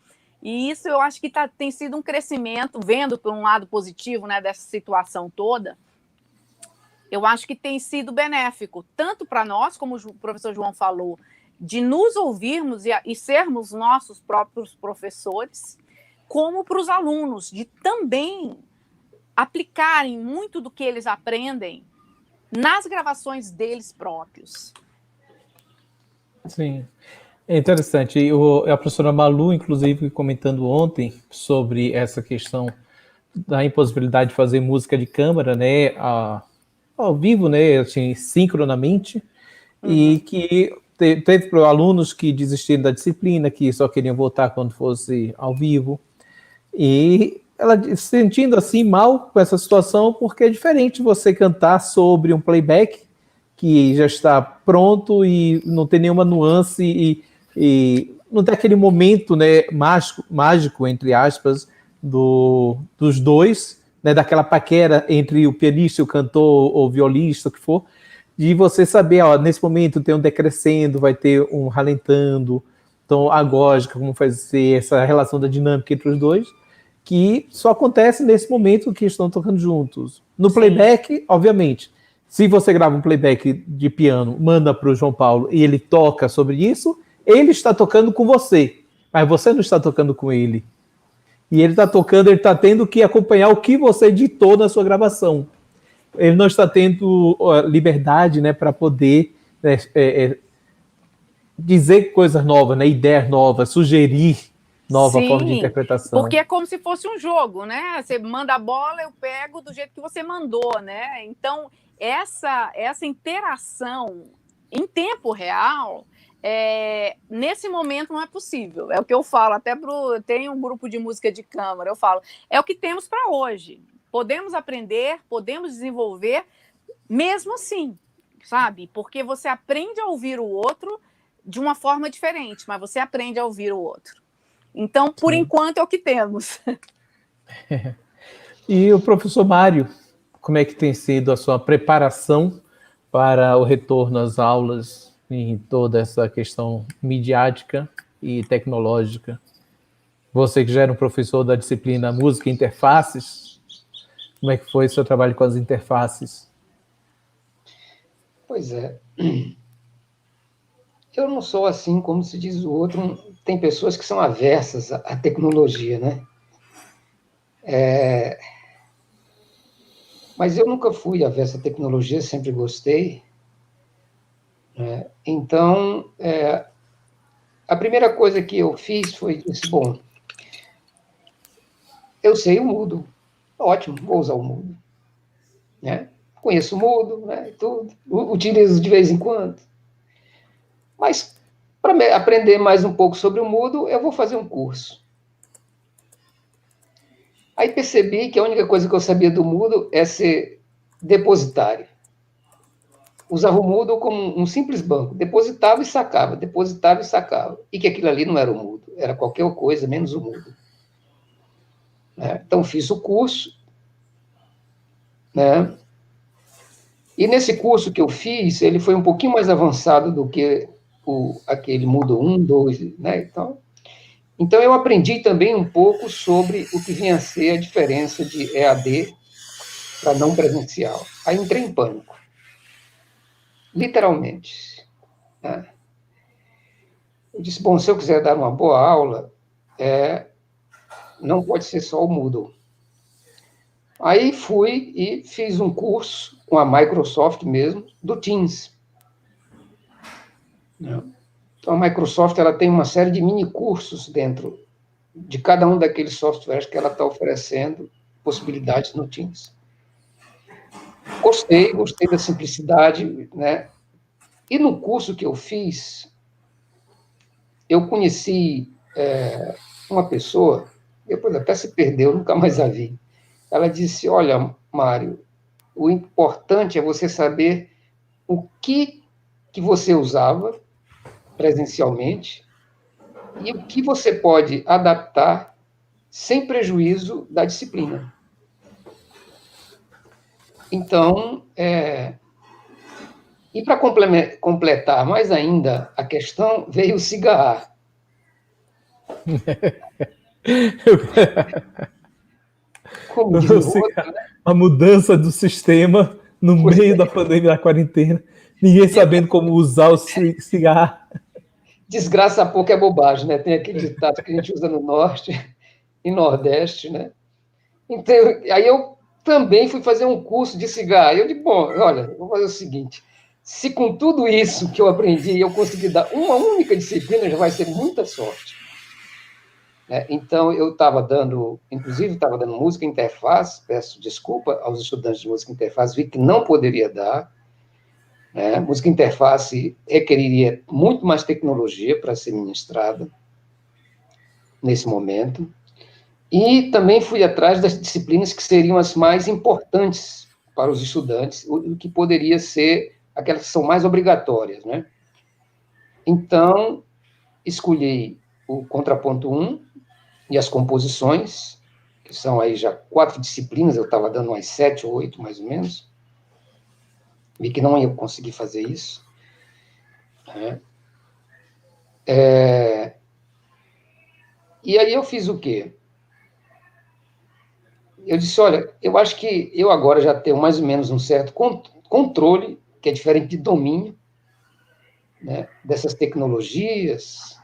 E isso eu acho que tem sido um crescimento, vendo por um lado positivo, né, dessa situação toda, eu acho que tem sido benéfico, tanto para nós, como o professor João falou, de nos ouvirmos e sermos nossos próprios professores, como para os alunos, de também aplicarem muito do que eles aprendem nas gravações deles próprios. Sim, é interessante. A professora Malu, inclusive, comentando ontem sobre essa questão da impossibilidade de fazer música de câmara, né, ao vivo, né, assim, sincronamente, e que teve alunos que desistiram da disciplina, que só queriam voltar quando fosse ao vivo, e ela se sentindo assim mal com essa situação, porque é diferente você cantar sobre um playback que já está pronto e não tem nenhuma nuance e não tem aquele momento, né, mágico, entre aspas, dos dois, né, daquela paquera entre o pianista e o cantor ou violista, o que for, de você saber, ó, nesse momento tem um decrescendo, vai ter um ralentando, então agógica, como fazer essa relação da dinâmica entre os dois, que só acontece nesse momento que estão tocando juntos. No playback, obviamente, se você grava um playback de piano, manda para o João Paulo e ele toca sobre isso, ele está tocando com você, mas você não está tocando com ele. E ele está tocando, ele está tendo que acompanhar o que você editou na sua gravação. Ele não está tendo liberdade, né, para poder dizer coisas novas, né, ideias novas, sugerir nova forma de interpretação. Porque é como se fosse um jogo, né? Você manda a bola, eu pego do jeito que você mandou, né? Então, essa interação em tempo real, nesse momento não é possível. É o que eu falo, até tem um grupo de música de câmara, eu falo, é o que temos para hoje. Podemos aprender, podemos desenvolver, mesmo assim, sabe? Porque você aprende a ouvir o outro de uma forma diferente, mas você aprende a ouvir o outro. Então, por enquanto, é o que temos. E o professor Mário, como é que tem sido a sua preparação para o retorno às aulas em toda essa questão midiática e tecnológica? Você que já era um professor da disciplina Música e Interfaces, como é que foi o seu trabalho com as interfaces? Pois é. Eu não sou assim, como se diz o outro, tem pessoas que são aversas à tecnologia, né? Mas eu nunca fui avesso à tecnologia, sempre gostei. Então, a primeira coisa que eu fiz foi disse, bom, eu sei o Moodle, ótimo, vou usar o Moodle. Né? Conheço o Moodle, né, tudo, utilizo de vez em quando. Mas, para aprender mais um pouco sobre o Moodle, eu vou fazer um curso. Aí percebi que a única coisa que eu sabia do Moodle é ser depositário. Usava o Moodle como um simples banco. Depositava e sacava, depositava e sacava. E que aquilo ali não era o Moodle, era qualquer coisa menos o Moodle. Então, fiz o curso. Né? E nesse curso que eu fiz, ele foi um pouquinho mais avançado do que aquele Moodle 1, 2, né? Então, Então, eu aprendi também um pouco sobre o que vinha a ser a diferença de EAD para não presencial. Aí entrei em pânico, literalmente, né? Eu disse, bom, se eu quiser dar uma boa aula, não pode ser só o Moodle. Aí fui e fiz um curso com a Microsoft mesmo, do Teams. Então, a Microsoft ela tem uma série de mini-cursos dentro de cada um daqueles softwares que ela está oferecendo possibilidades no Teams. Gostei da simplicidade, né? E no curso que eu fiz, eu conheci uma pessoa, depois até se perdeu, nunca mais a vi. Ela disse, olha, Mário, o importante é você saber o que você usava presencialmente e o que você pode adaptar sem prejuízo da disciplina. Então, e para completar mais ainda a questão, veio o cigarro. Como diz o outro, né? A mudança do sistema no meio da pandemia, da quarentena, ninguém sabendo como usar o cigarro. Desgraça pouco é bobagem, né? Tem aquele ditado que a gente usa no Norte e Nordeste, né? Então, aí eu também fui fazer um curso de cigarro. Eu digo, bom, olha, vou fazer o seguinte, se com tudo isso que eu aprendi eu conseguir dar uma única disciplina, já vai ser muita sorte. Então, eu estava dando, inclusive, estava dando música interface, peço desculpa aos estudantes de música interface, vi que não poderia dar, né? Música interface requeriria muito mais tecnologia para ser ministrada nesse momento, e também fui atrás das disciplinas que seriam as mais importantes para os estudantes, o que poderia ser aquelas que são mais obrigatórias, né? Então, escolhi o contraponto 1 e as composições, que são aí já 4 disciplinas, eu estava dando umas 7 ou 8, mais ou menos. Vi que não ia conseguir fazer isso. Né? E aí eu fiz o quê? Eu disse, olha, eu acho que eu agora já tenho mais ou menos um certo controle, que é diferente de domínio, né, dessas tecnologias.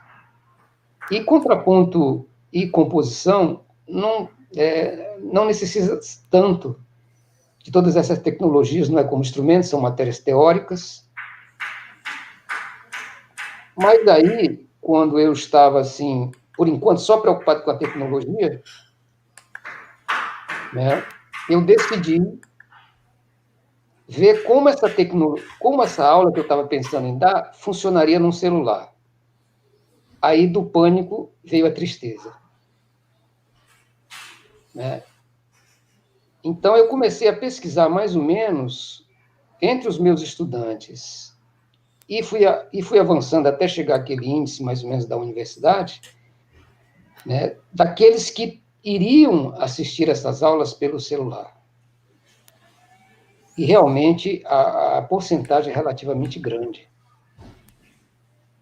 E contraponto e composição não necessita tanto de todas essas tecnologias, não é como instrumentos, são matérias teóricas. Mas daí, quando eu estava, assim, por enquanto, só preocupado com a tecnologia, né, eu decidi ver como essa aula que eu estava pensando em dar funcionaria num celular. Aí, do pânico, veio a tristeza. Né? Então, eu comecei a pesquisar mais ou menos entre os meus estudantes e fui avançando até chegar àquele índice, mais ou menos, da universidade, né, daqueles que iriam assistir essas aulas pelo celular. E, realmente, a porcentagem é relativamente grande.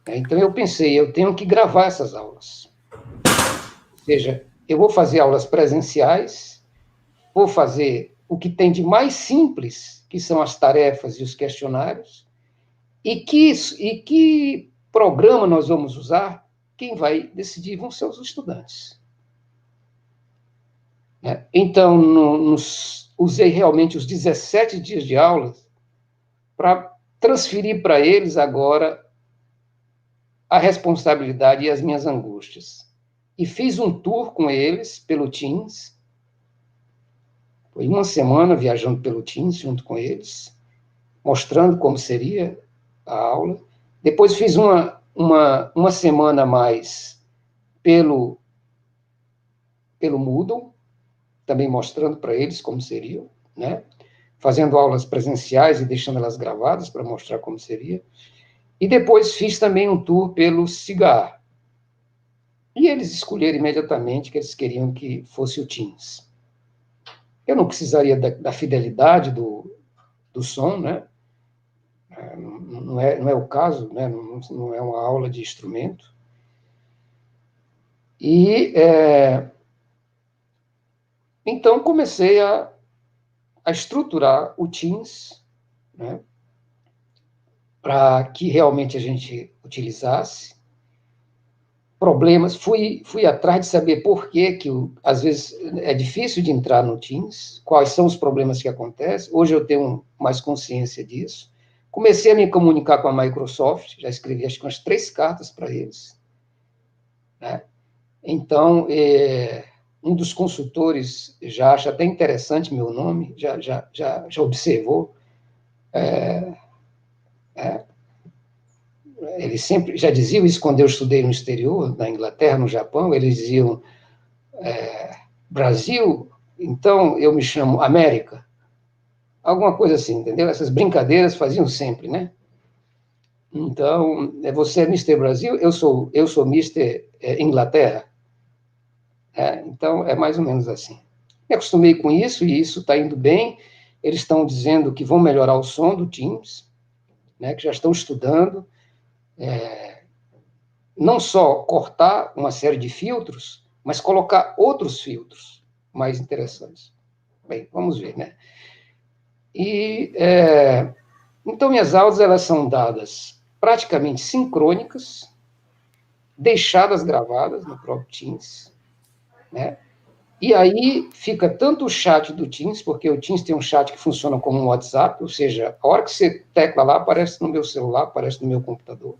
Então, eu pensei, eu tenho que gravar essas aulas. Ou seja, eu vou fazer aulas presenciais, vou fazer o que tem de mais simples, que são as tarefas e os questionários, e que programa nós vamos usar, quem vai decidir vão ser os estudantes. Então, usei realmente os 17 dias de aulas para transferir para eles agora a responsabilidade e as minhas angústias. E fiz um tour com eles pelo Teams. Foi uma semana viajando pelo Teams junto com eles, mostrando como seria a aula. Depois fiz uma semana a mais pelo Moodle, também mostrando para eles como seriam, né? Fazendo aulas presenciais e deixando elas gravadas para mostrar como seria. E depois fiz também um tour pelo Cigar. E eles escolheram imediatamente que eles queriam que fosse o Teams. Eu não precisaria da fidelidade do som, né? Não é o caso, né? Não é uma aula de instrumento. E então comecei a estruturar o Teams, né, para que realmente a gente utilizasse. Problemas, fui atrás de saber por que às vezes é difícil de entrar no Teams, quais são os problemas que acontecem. Hoje eu tenho mais consciência disso. Comecei a me comunicar com a Microsoft, já escrevi acho que umas 3 cartas para eles, né? Então, um dos consultores já acha até interessante meu nome, já observou. Eles sempre já diziam isso quando eu estudei no exterior, na Inglaterra, no Japão, eles diziam Brasil, então eu me chamo América. Alguma coisa assim, entendeu? Essas brincadeiras faziam sempre, né? Então, você é Mister Brasil, eu sou Mister Inglaterra. Então, é mais ou menos assim. Me acostumei com isso, e isso está indo bem. Eles estão dizendo que vão melhorar o som do Teams, né, que já estão estudando. Não só cortar uma série de filtros, mas colocar outros filtros mais interessantes. Bem, vamos ver, né? E, então, minhas aulas, elas são dadas praticamente sincrônicas, deixadas gravadas no próprio Teams, né? E aí fica tanto o chat do Teams, porque o Teams tem um chat que funciona como um WhatsApp, ou seja, a hora que você tecla lá, aparece no meu celular, aparece no meu computador,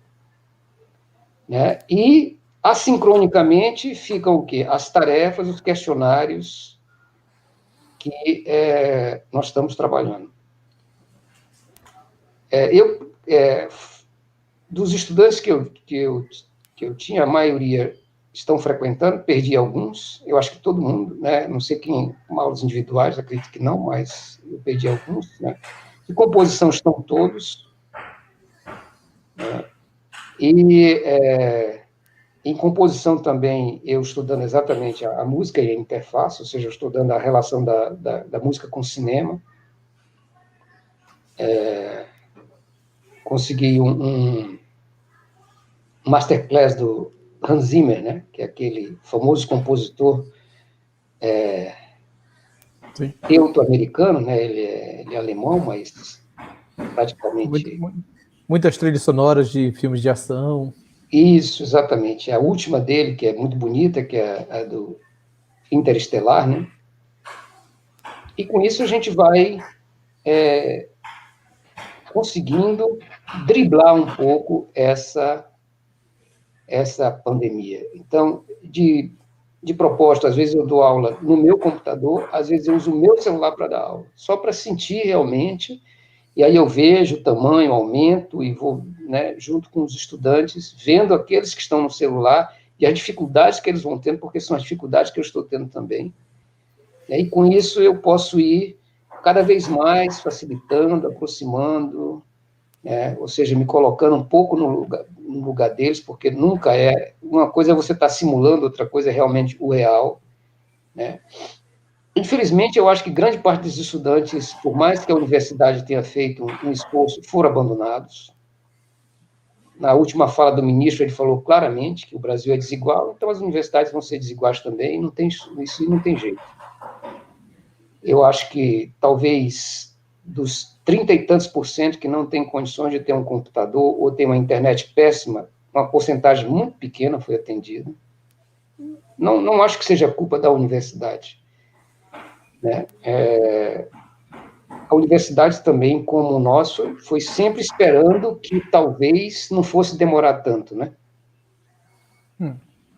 né? E assincronicamente ficam o quê? As tarefas, os questionários que nós estamos trabalhando. Dos estudantes que eu tinha, a maioria estão frequentando, perdi alguns, eu acho que todo mundo, né? Não sei quem, aulas individuais, acredito que não, mas eu perdi alguns, né? De composição estão todos, né? E em composição também, eu estudando exatamente a música e a interface, ou seja, eu estudando a relação da música com o cinema. Consegui um masterclass do Hans Zimmer, né, que é aquele famoso compositor teuto-americano, né, ele é alemão, mas praticamente... Muitas trilhas sonoras de filmes de ação. Isso, exatamente. A última dele, que é muito bonita, que é a do Interestelar, né? E com isso a gente vai conseguindo driblar um pouco essa pandemia. Então, de propósito, às vezes eu dou aula no meu computador, às vezes eu uso o meu celular para dar aula, só para sentir realmente, e aí eu vejo o tamanho, aumento, e vou, né, junto com os estudantes, vendo aqueles que estão no celular e as dificuldades que eles vão tendo, porque são as dificuldades que eu estou tendo também. E com isso eu posso ir cada vez mais facilitando, aproximando, né? Ou seja, me colocando um pouco no lugar deles, porque nunca é... Uma coisa é você estar simulando, outra coisa é realmente o real, né? Infelizmente, eu acho que grande parte dos estudantes, por mais que a universidade tenha feito um esforço, foram abandonados. Na última fala do ministro, ele falou claramente que o Brasil é desigual, então as universidades vão ser desiguais também, isso não tem jeito. Eu acho que talvez dos 30 e tantos % que não tem condições de ter um computador ou tem uma internet péssima, uma porcentagem muito pequena foi atendida. Não acho que seja culpa da universidade, né? A universidade também, como o nosso, foi sempre esperando que talvez não fosse demorar tanto, né?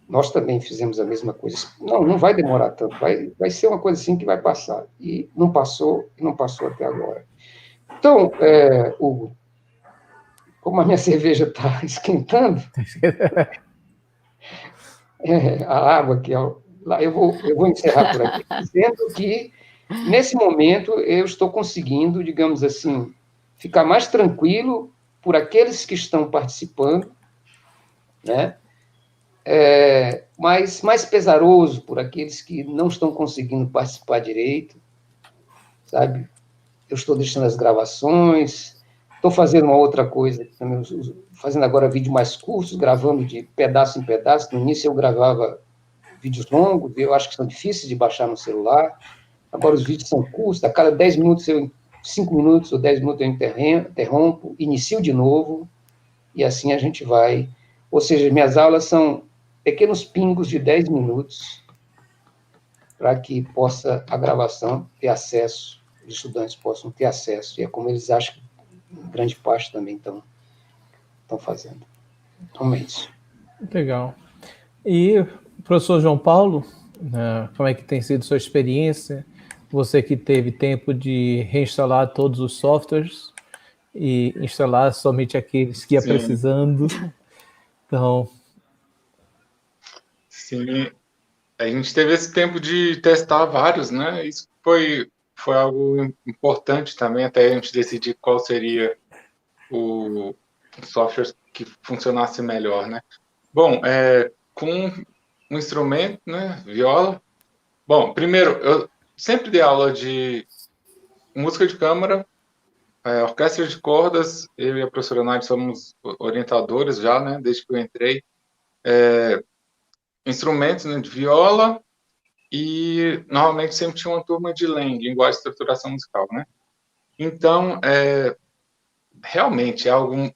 Nós também fizemos a mesma coisa. Não vai demorar tanto, vai ser uma coisa assim que vai passar. E não passou até agora. Então, Hugo, como a minha cerveja está esquentando, a água que eu vou encerrar por aqui, dizendo que, nesse momento, eu estou conseguindo, digamos assim, ficar mais tranquilo por aqueles que estão participando, né? Mas mais pesaroso por aqueles que não estão conseguindo participar direito, sabe? Eu estou deixando as gravações, estou fazendo uma outra coisa, fazendo agora vídeo mais curtos, gravando de pedaço em pedaço. No início eu gravava vídeos longos, eu acho que são difíceis de baixar no celular. Agora os vídeos são curtos, a cada 10 minutos, 5 minutos ou 10 minutos eu interrompo, inicio de novo, e assim a gente vai. Ou seja, minhas aulas são pequenos pingos de 10 minutos, para que possa a gravação ter acesso, os estudantes possam ter acesso, e é como eles acham que grande parte também estão fazendo. Então é isso. Legal. E, professor João Paulo, como é que tem sido sua experiência? Você que teve tempo de reinstalar todos os softwares e instalar somente aqueles que ia precisando. Então... Sim, a gente teve esse tempo de testar vários, né? Isso foi algo importante também, até a gente decidir qual seria o software que funcionasse melhor, né? Bom, com um instrumento, né, viola. Bom, primeiro, eu sempre dei aula de música de câmara, orquestra de cordas. Eu e a professora Nádia somos orientadores já, né, desde que eu entrei. Instrumentos, né, de viola, e normalmente sempre tinha uma turma de LEM, linguagem de estruturação musical, né? Então, realmente,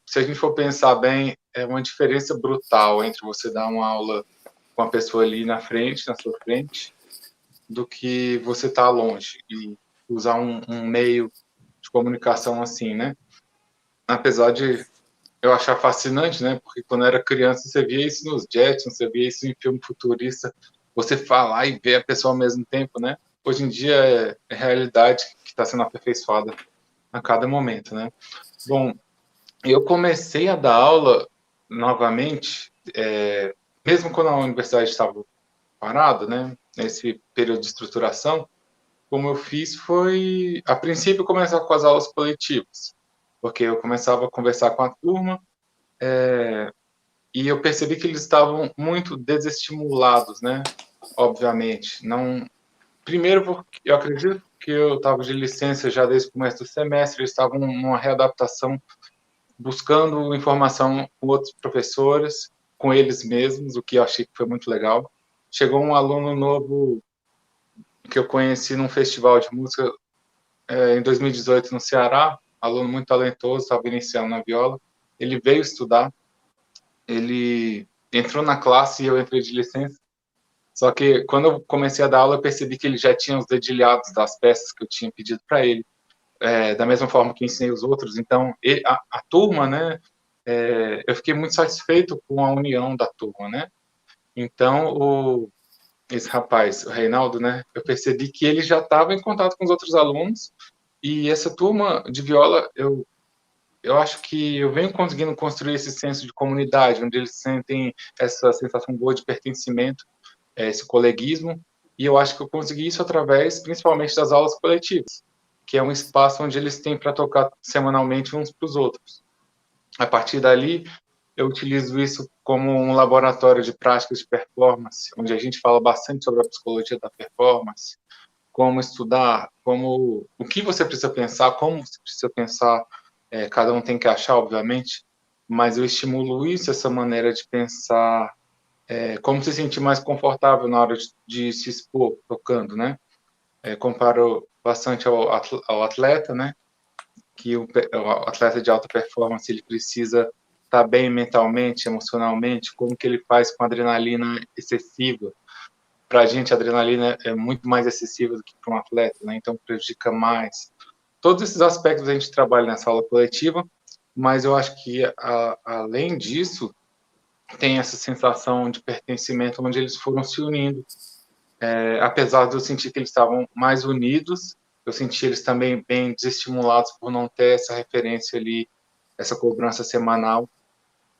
se a gente for pensar bem, é uma diferença brutal entre você dar uma aula com a pessoa ali na sua frente, do que você estar longe e usar um meio de comunicação assim, né? Apesar de eu achar fascinante, né? Porque quando eu era criança, você via isso nos Jetsons, você via isso em filme futurista, você falar e ver a pessoa ao mesmo tempo, né? Hoje em dia é realidade que está sendo aperfeiçoada a cada momento, né? Bom, eu comecei a dar aula novamente, mesmo quando a universidade estava parada, né? Nesse período de estruturação, como eu fiz foi, a princípio, começar com as aulas coletivas, porque eu começava a conversar com a turma, e eu percebi que eles estavam muito desestimulados, né? Obviamente, não. Primeiro, porque eu acredito que eu estava de licença já desde o começo do semestre, eles estavam numa readaptação, buscando informação com outros professores, com eles mesmos, o que eu achei que foi muito legal. Chegou um aluno novo que eu conheci num festival de música em 2018 no Ceará, aluno muito talentoso, estava iniciando na viola. Ele veio estudar, ele entrou na classe e eu entrei de licença. Só que quando eu comecei a dar aula, eu percebi que ele já tinha os dedilhados das peças que eu tinha pedido para ele, da mesma forma que ensinei os outros. Então, a turma, né, eu fiquei muito satisfeito com a união da turma, né? Então, esse rapaz, o Reinaldo, né, eu percebi que ele já estava em contato com os outros alunos, e essa turma de viola, eu acho que eu venho conseguindo construir esse senso de comunidade, onde eles sentem essa sensação boa de pertencimento, esse coleguismo, e eu acho que eu consegui isso através, principalmente, das aulas coletivas, que é um espaço onde eles têm para tocar semanalmente uns para os outros. A partir dali, eu utilizo isso como um laboratório de práticas de performance, onde a gente fala bastante sobre a psicologia da performance, como estudar, o que você precisa pensar, como você precisa pensar, cada um tem que achar, obviamente, mas eu estimulo isso, essa maneira de pensar, como se sentir mais confortável na hora de se expor, tocando, né? Comparo bastante ao atleta, né? Que o atleta de alta performance, ele precisa estar bem mentalmente, emocionalmente, como que ele faz com adrenalina excessiva. Para a gente, a adrenalina é muito mais excessiva do que para um atleta, né? Então prejudica mais. Todos esses aspectos a gente trabalha nessa aula coletiva, mas eu acho que, além disso, tem essa sensação de pertencimento, onde eles foram se unindo. Apesar de eu sentir que eles estavam mais unidos, eu senti eles também bem desestimulados por não ter essa referência ali, essa cobrança semanal,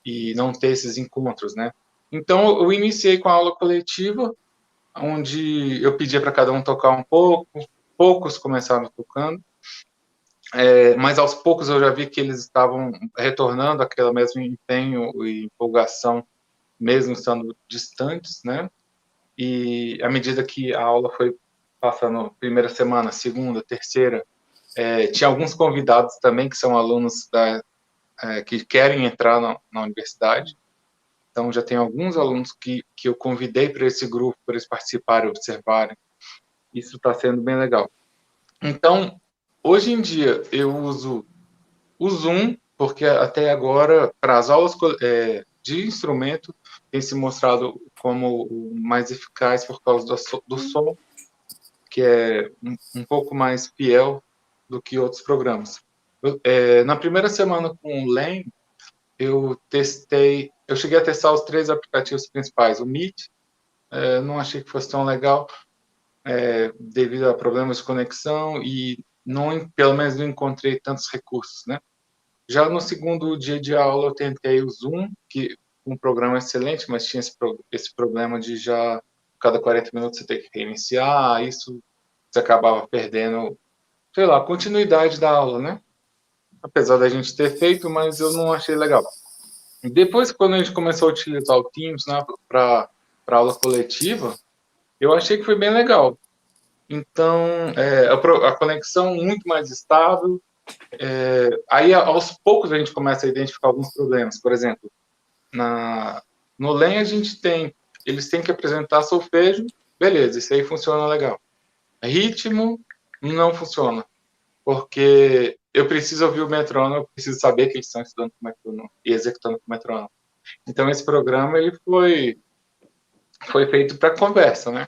e não ter esses encontros, né? Então, eu iniciei com a aula coletiva, onde eu pedia para cada um tocar um pouco, poucos começaram tocando, mas aos poucos eu já vi que eles estavam retornando aquele mesmo empenho e empolgação, mesmo estando distantes, né? E à medida que a aula foi passando, primeira semana, segunda, terceira, tinha alguns convidados também que são alunos que querem entrar na universidade, Então, já tem alguns alunos que eu convidei para esse grupo, para eles participarem, observarem. Isso está sendo bem legal. Então, hoje em dia, eu uso o Zoom, porque até agora, para as aulas de instrumento, tem se mostrado como o mais eficaz por causa do som, que é um pouco mais fiel do que outros programas. Na primeira semana com o LEM, eu cheguei a testar os 3 aplicativos principais. O Meet, não achei que fosse tão legal, devido a problemas de conexão e pelo menos não encontrei tantos recursos, né? Já no segundo dia de aula eu tentei o Zoom, que um programa excelente, mas tinha esse problema de já cada 40 minutos você ter que reiniciar, isso você acabava perdendo, sei lá, a continuidade da aula, né? Apesar da gente ter feito, mas eu não achei legal. Depois, quando a gente começou a utilizar o Teams, né, para aula coletiva, eu achei que foi bem legal. Então, a conexão muito mais estável. Aí, aos poucos, a gente começa a identificar alguns problemas. Por exemplo, no LEM, eles têm que apresentar solfejo, beleza, isso aí funciona legal. Ritmo, não funciona, porque eu preciso ouvir o metrônomo, eu preciso saber que eles estão estudando com o metrônomo e executando com o metrônomo. Então, esse programa ele foi feito para conversa, né?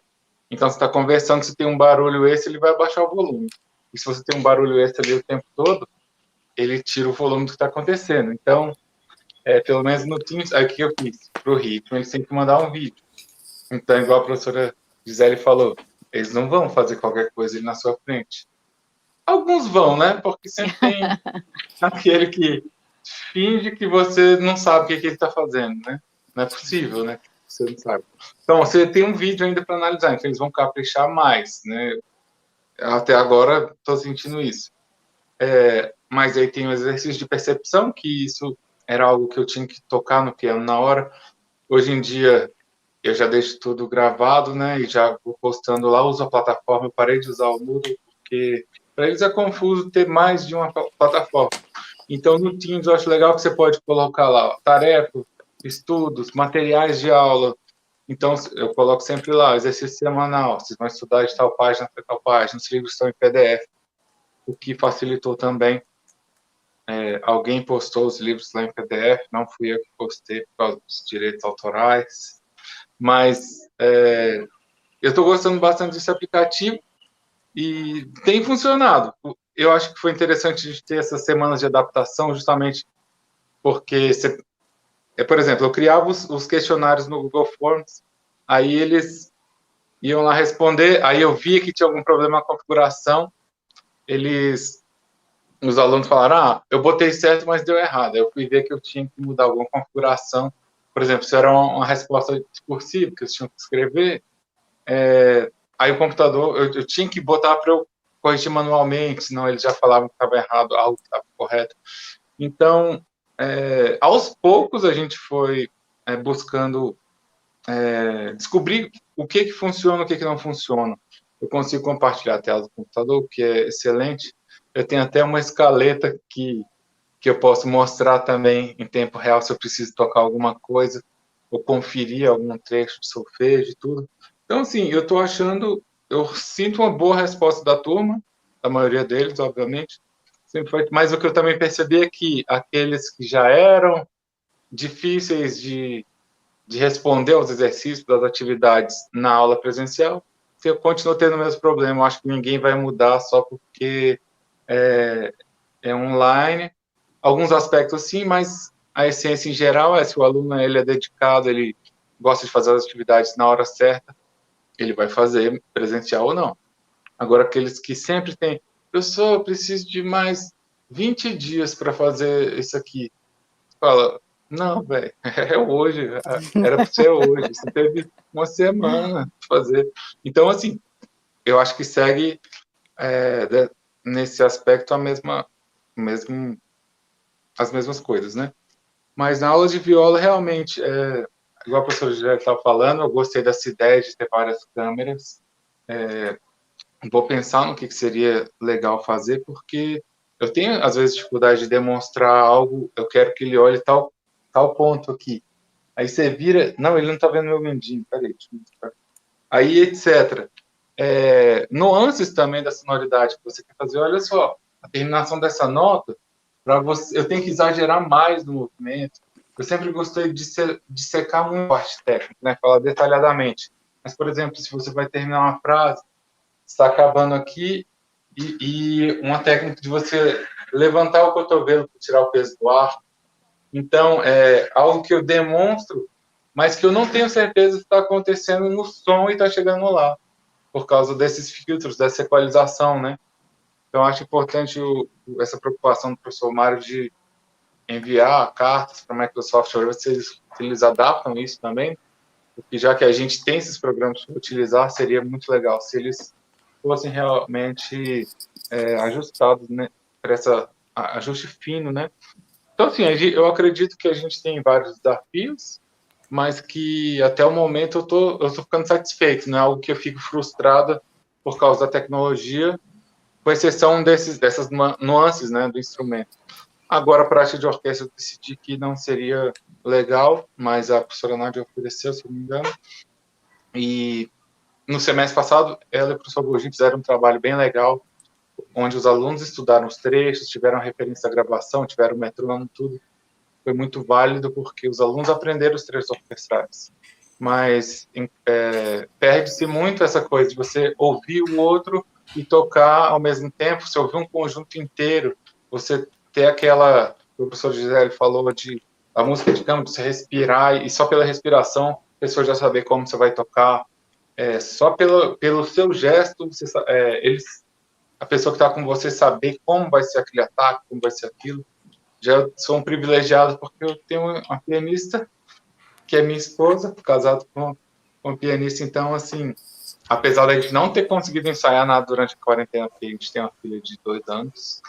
Então, você está conversando, se tem um barulho extra, ele vai abaixar o volume. E se você tem um barulho extra ali o tempo todo, ele tira o volume do que está acontecendo. Então, pelo menos no Teams, aí o que eu fiz? Para o ritmo, eles têm que mandar um vídeo. Então, igual a professora Gisele falou, eles não vão fazer qualquer coisa ali na sua frente. Alguns vão, né? Porque sempre tem aquele que finge que você não sabe o que ele está fazendo, né? Não é possível, né? Você não sabe. Então, você tem um vídeo ainda para analisar, então eles vão caprichar mais, né? Até agora, estou sentindo isso. Mas aí tem o exercício de percepção, que isso era algo que eu tinha que tocar no piano na hora. Hoje em dia, eu já deixo tudo gravado, né? E já vou postando lá, uso a plataforma. Eu parei de usar o Moodle, porque para eles é confuso ter mais de uma plataforma. Então, no Teams, eu acho legal que você pode colocar lá tarefa, estudos, materiais de aula. Então, eu coloco sempre lá, exercício semanal. Vocês vão estudar de tal página para tal página. Os livros estão em PDF. O que facilitou também. Alguém postou os livros lá em PDF, não fui eu que postei por causa dos direitos autorais. Mas eu estou gostando bastante desse aplicativo e tem funcionado. Eu acho que foi interessante a gente ter essas semanas de adaptação, justamente porque, por exemplo, eu criava os questionários no Google Forms, aí eles iam lá responder, aí eu via que tinha algum problema na configuração, os alunos falaram, eu botei certo, mas deu errado. Aí eu fui ver que eu tinha que mudar alguma configuração. Por exemplo, se era uma resposta discursiva, que eles tinham que escrever, aí o computador, eu tinha que botar para eu corrigir manualmente, senão eles já falavam que estava errado, algo que estava correto. Então, aos poucos a gente foi buscando descobrir o que funciona, o que não funciona. Eu consigo compartilhar a tela do computador, o que é excelente. Eu tenho até uma escaleta que eu posso mostrar também em tempo real se eu preciso tocar alguma coisa ou conferir algum trecho de solfejo e tudo. Então, assim, eu sinto uma boa resposta da turma, da maioria deles, obviamente. Mas o que eu também percebi é que aqueles que já eram difíceis de responder aos exercícios, das atividades na aula presencial, eu continuo tendo o mesmo problema. Eu acho que ninguém vai mudar só porque é online. Alguns aspectos sim, mas a essência em geral se o aluno ele é dedicado, ele gosta de fazer as atividades na hora certa, ele vai fazer presencial ou não. Agora, aqueles que sempre têm, eu preciso de mais 20 dias para fazer isso aqui. Fala, não, velho, é hoje, era para ser hoje, você teve uma semana para fazer. Então, assim, eu acho que segue nesse aspecto as mesmas coisas, né? Mas na aula de viola, realmente, igual a professora já estava falando, eu gostei dessa ideia de ter várias câmeras. Vou pensar no que seria legal fazer, porque eu tenho, às vezes, dificuldade de demonstrar algo, eu quero que ele olhe tal ponto aqui. Aí você vira, não, ele não está vendo meu mindinho, peraí. Aí, etc. Nuances também da sonoridade que você quer fazer. Olha só, a terminação dessa nota, para você, eu tenho que exagerar mais no movimento. Eu sempre gostei de secar muito a parte técnica, né? Falar detalhadamente. Mas, por exemplo, se você vai terminar uma frase, está acabando aqui, e uma técnica de você levantar o cotovelo para tirar o peso do ar. Então, é algo que eu demonstro, mas que eu não tenho certeza se está acontecendo no som e está chegando lá, por causa desses filtros, dessa equalização, né? Então, acho importante essa preocupação do professor Mário de enviar cartas para a Microsoft, para ver se eles adaptam isso também, porque já que a gente tem esses programas para utilizar, seria muito legal se eles fossem realmente ajustados, né, para esse ajuste fino, né? Então, assim, eu acredito que a gente tem vários desafios, mas que até o momento eu tô ficando satisfeito, não é algo que eu fico frustrado por causa da tecnologia, com exceção dessas nuances, né, do instrumento. Agora, a prática de orquestra, eu decidi que não seria legal, mas a professora Nádia ofereceu, se eu não me engano, e no semestre passado, ela e o professor Gurgin fizeram um trabalho bem legal, onde os alunos estudaram os trechos, tiveram referência à gravação, tiveram metrônomo, tudo. Foi muito válido, porque os alunos aprenderam os trechos orquestrais. Mas perde-se muito essa coisa de você ouvir o outro e tocar ao mesmo tempo. Você ouvir um conjunto inteiro, você ter aquela... O professor Gisele falou de a música de câmara, de você respirar, e só pela respiração, a pessoa já saber como você vai tocar. Só pelo seu gesto, a pessoa que está com você saber como vai ser aquele ataque, como vai ser aquilo. Já sou um privilegiado porque eu tenho uma pianista que é minha esposa, casado com um pianista. Então, assim, apesar de a gente não ter conseguido ensaiar nada durante a quarentena, porque a gente tem uma filha de 2 anos,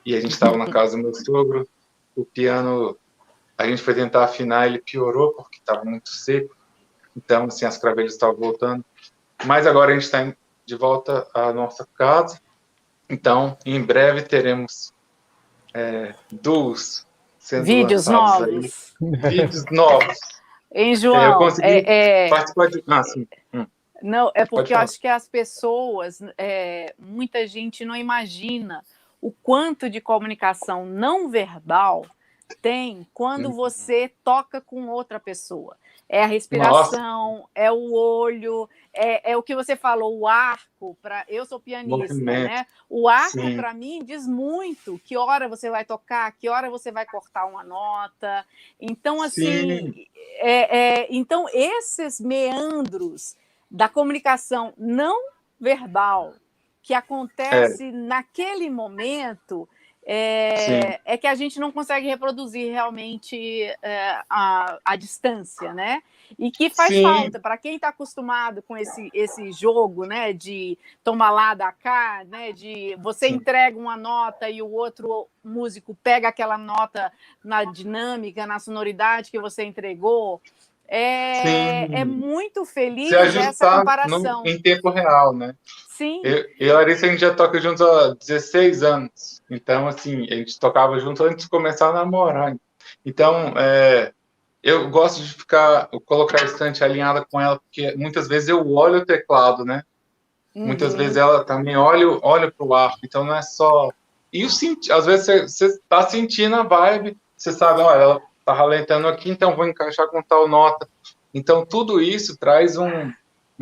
e a gente estava na casa do meu sogro, o piano, a gente foi tentar afinar, ele piorou porque estava muito seco. Então, assim, as cravelhas estavam voltando. Mas agora a gente está de volta à nossa casa. Então, em breve teremos duos sendo Vídeos lançados novos. aí. Vídeos novos. Hein, João? Eu consegui participar de... sim. Não, é porque eu acho que as pessoas, muita gente não imagina o quanto de comunicação não verbal tem quando você toca com outra pessoa. É a respiração, nossa, é o olho, é o que você falou, o arco. Eu sou pianista, né? O arco, para mim, diz muito que hora você vai tocar, que hora você vai cortar uma nota. Então, assim, então esses meandros da comunicação não verbal que acontece naquele momento... É que a gente não consegue reproduzir realmente a distância, né? E que faz falta para quem está acostumado com esse jogo, né? De tomar lá, da cá, né? De você entrega uma nota e o outro músico pega aquela nota na dinâmica, na sonoridade que você entregou. É muito feliz essa comparação. Em tempo real, né? Sim. Eu e a Larissa, a gente já toca juntos há 16 anos. Então, assim, a gente tocava junto antes de começar a namorar. Então, eu gosto de colocar a estante alinhada com ela, porque muitas vezes eu olho o teclado, né? Muitas vezes ela também olha para o arco. Então, não é só... E às vezes você está sentindo a vibe, você sabe, olha, ela está ralentando aqui, então vou encaixar com tal nota. Então, tudo isso traz um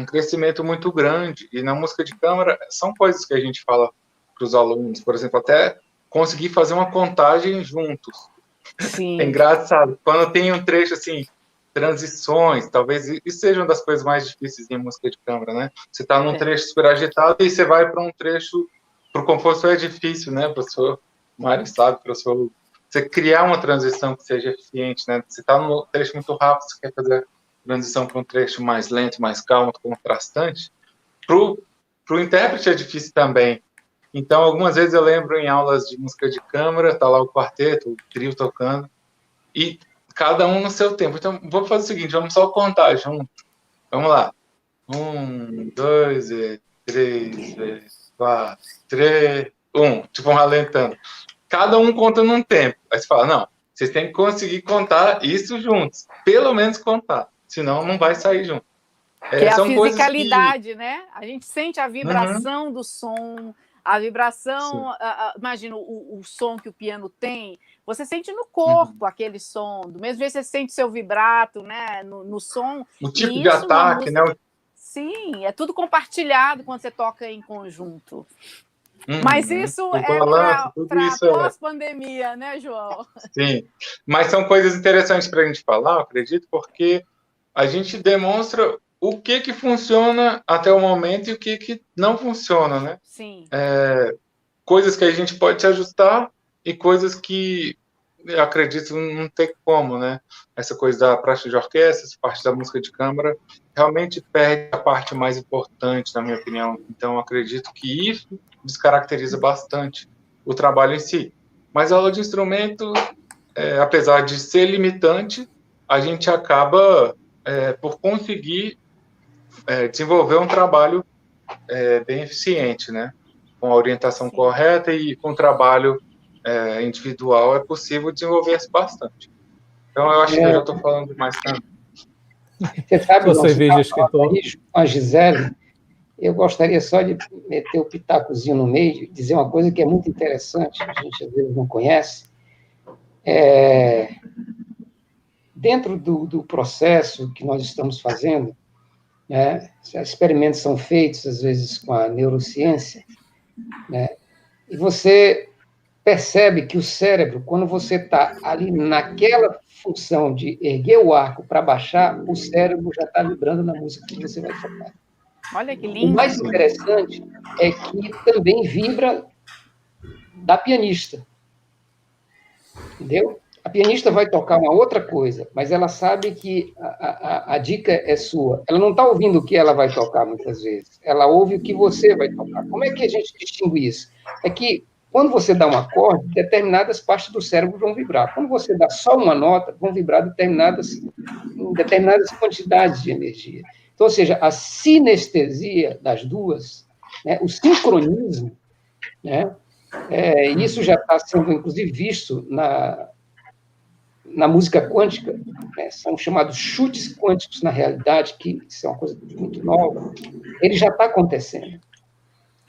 crescimento muito grande. E na música de câmara, são coisas que a gente fala para os alunos. Por exemplo, até conseguir fazer uma contagem juntos. Sim. É engraçado. Quando tem um trecho, assim, transições, talvez isso seja uma das coisas mais difíceis em música de câmara, né? Você está num trecho super agitado e você vai para um trecho... Para o compositor é difícil, né? O professor Mário sabe, professor... Você criar uma transição que seja eficiente, né? Você está num trecho muito rápido, você quer fazer transição para um trecho mais lento, mais calmo, contrastante. Para o intérprete é difícil também. Então, algumas vezes eu lembro em aulas de música de câmara, tá lá o quarteto, o trio tocando, e cada um no seu tempo. Então, vou fazer o seguinte, vamos só contar junto. Vamos lá. 1, 2, 3, 4, 3, 1. Tipo, ralentando. Cada um conta num tempo. Aí você fala, não, Vocês têm que conseguir contar isso juntos. Pelo menos contar. Senão não vai sair junto. Que é a fisicalidade, né? A gente sente a vibração do som, a vibração... imagina o som que o piano tem. Você sente no corpo aquele som. Do mesmo jeito você sente seu vibrato, né? No som. O tipo de ataque, né? Sim, é tudo compartilhado quando você toca em conjunto. Mas isso é para pós-pandemia, né, João? Sim, mas são coisas interessantes para a gente falar, eu acredito, porque a gente demonstra o que funciona até o momento e o que não funciona, né? Sim. Coisas que a gente pode se ajustar e coisas que eu acredito não tem como, né? Essa coisa da prática de orquestra, essa parte da música de câmara, realmente perde a parte mais importante, na minha opinião. Então, eu acredito que isso descaracteriza bastante o trabalho em si. Mas a aula de instrumento, apesar de ser limitante, a gente acaba por conseguir desenvolver um trabalho bem eficiente, né? Com a orientação correta e com o trabalho individual é possível desenvolver-se bastante. Então, eu acho que eu já estou falando demais também. Você sabe, você veja, escritor. Com a Gisele, eu gostaria só de meter o pitacozinho no meio e dizer uma coisa que é muito interessante, a gente às vezes não conhece. Dentro do processo que nós estamos fazendo, né, experimentos são feitos, às vezes, com a neurociência, né, e você percebe que o cérebro, quando você está ali naquela função de erguer o arco para baixar, o cérebro já está vibrando na música que você vai tocar. Olha que lindo. O mais interessante é que também vibra da pianista. Entendeu? A pianista vai tocar uma outra coisa, mas ela sabe que a dica é sua. Ela não está ouvindo o que ela vai tocar, muitas vezes. Ela ouve o que você vai tocar. Como é que a gente distingue isso? É que, quando você dá um acorde, determinadas partes do cérebro vão vibrar. Quando você dá só uma nota, vão vibrar determinadas quantidades de energia. Então, ou seja, a sinestesia das duas, né, o sincronismo, né, isso já está sendo, inclusive, visto na música quântica, né, são chamados chutes quânticos, na realidade, que isso é uma coisa muito nova, ele já está acontecendo.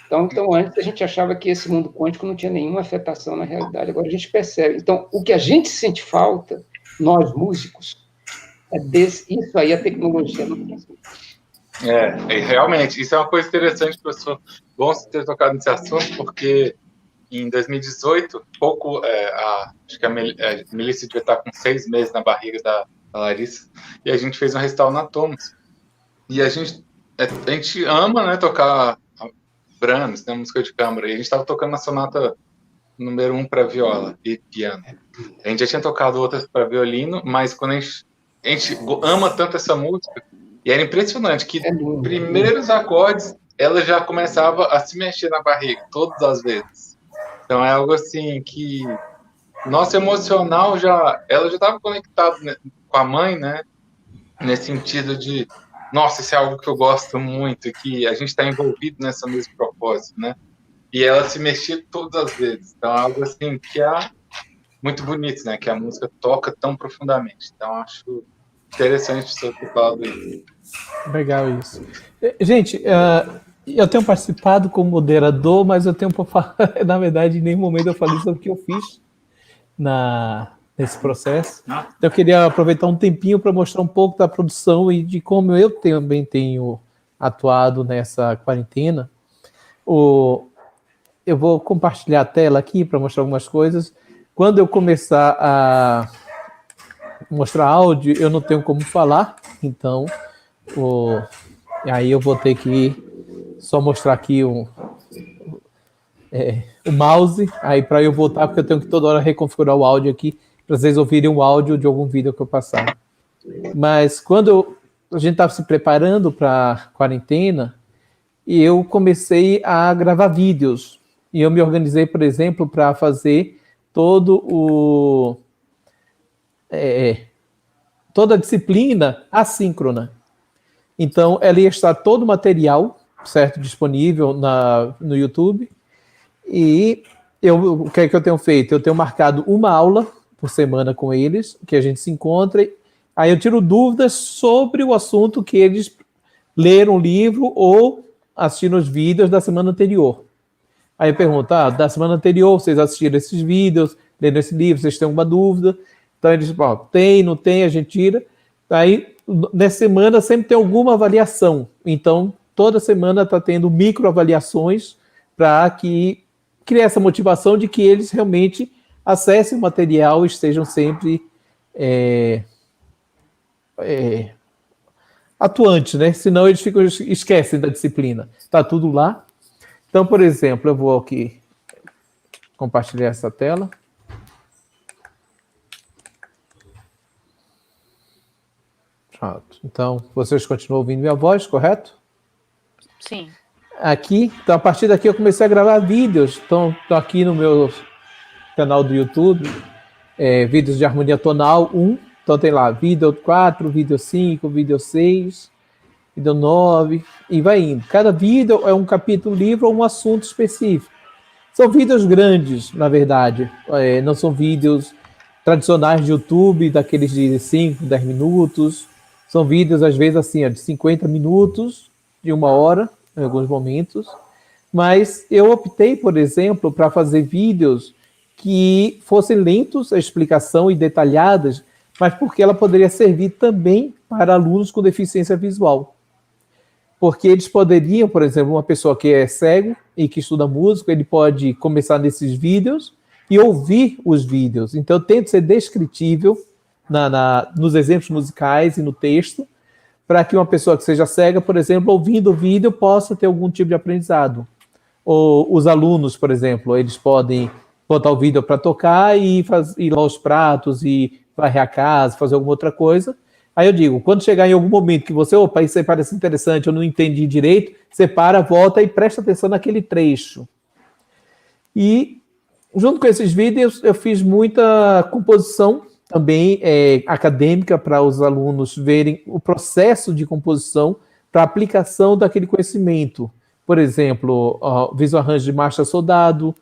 Então, antes a gente achava que esse mundo quântico não tinha nenhuma afetação na realidade, agora a gente percebe. Então, o que a gente sente falta, nós músicos, isso aí a tecnologia não transmite. Realmente, isso é uma coisa interessante, professor. Bom você ter tocado nesse assunto, porque em 2018, acho que a Melissa devia estar com 6 meses na barriga da Larissa, e a gente fez um recital na Thomas. E a gente ama, né, tocar Brahms, né, música de câmara, e a gente estava tocando a sonata número 1 para viola e piano. A gente já tinha tocado outras para violino, mas quando a gente ama tanto essa música, e era impressionante que primeiros acordes ela já começava a se mexer na barriga, todas as vezes. Então é algo assim que nosso emocional ela já estava conectada, né, com a mãe, né, nesse sentido de nossa, isso é algo que eu gosto muito, que a gente está envolvido nessa mesmo propósito, né? E ela se mexia todas as vezes. Então, é algo assim que é muito bonito, né? Que a música toca tão profundamente. Então, acho interessante o senhor ter falado isso. Legal isso. Gente, eu tenho participado como moderador, mas eu tenho, na verdade, em nenhum momento eu falei sobre o que eu fiz nesse processo. Então, eu queria aproveitar um tempinho para mostrar um pouco da produção e de como eu também tenho atuado nessa quarentena. Eu vou compartilhar a tela aqui para mostrar algumas coisas. Quando eu começar a mostrar áudio, eu não tenho como falar, então aí eu vou ter que só mostrar aqui o mouse, aí para eu voltar, porque eu tenho que toda hora reconfigurar o áudio aqui, para vocês ouvirem o áudio de algum vídeo que eu passar. Mas quando a gente estava se preparando para a quarentena, eu comecei a gravar vídeos. E eu me organizei, por exemplo, para fazer toda a disciplina assíncrona. Então, ela ia estar todo o material, certo, disponível no YouTube. E o que é que eu tenho feito? Eu tenho marcado uma aula por semana com eles, que a gente se encontra. Aí eu tiro dúvidas sobre o assunto que eles leram o livro ou assistiram os vídeos da semana anterior. Aí eu pergunto, da semana anterior vocês assistiram esses vídeos, leram esse livro, vocês têm alguma dúvida? Então eles dizem, tem, não tem, a gente tira. Aí, nessa semana, sempre tem alguma avaliação. Então, toda semana está tendo microavaliações para que crie essa motivação de que eles realmente acessem o material e estejam sempre atuantes, né? Senão eles esquecem da disciplina. Está tudo lá. Então, por exemplo, eu vou aqui compartilhar essa tela. Pronto. Então, vocês continuam ouvindo minha voz, correto? Sim. Aqui, então a partir daqui eu comecei a gravar vídeos. Então, estou aqui no meu canal do YouTube, vídeos de harmonia tonal 1. Então tem lá, vídeo 4, vídeo 5, vídeo 6, vídeo 9, e vai indo. Cada vídeo é um capítulo, livro ou um assunto específico. São vídeos grandes, na verdade. Não são vídeos tradicionais de YouTube, daqueles de 5, 10 minutos. São vídeos, às vezes, assim, de 50 minutos, de 1 hora, em alguns momentos. Mas eu optei, por exemplo, para fazer vídeos que fossem lentos, a explicação e detalhadas, mas porque ela poderia servir também para alunos com deficiência visual. Porque eles poderiam, por exemplo, uma pessoa que é cego e que estuda música, ele pode começar nesses vídeos e ouvir os vídeos. Então, eu tento ser descritível nos exemplos musicais e no texto, para que uma pessoa que seja cega, por exemplo, ouvindo o vídeo, possa ter algum tipo de aprendizado. Ou os alunos, por exemplo, eles podem botar o vídeo para tocar e ir lavar os pratos e varrer a casa, fazer alguma outra coisa. Aí eu digo, quando chegar em algum momento que você, isso aí parece interessante, eu não entendi direito, você para, volta e presta atenção naquele trecho. E, junto com esses vídeos, eu fiz muita composição, também acadêmica, para os alunos verem o processo de composição para aplicação daquele conhecimento. Por exemplo, fiz o arranjo de Marcha Soldado,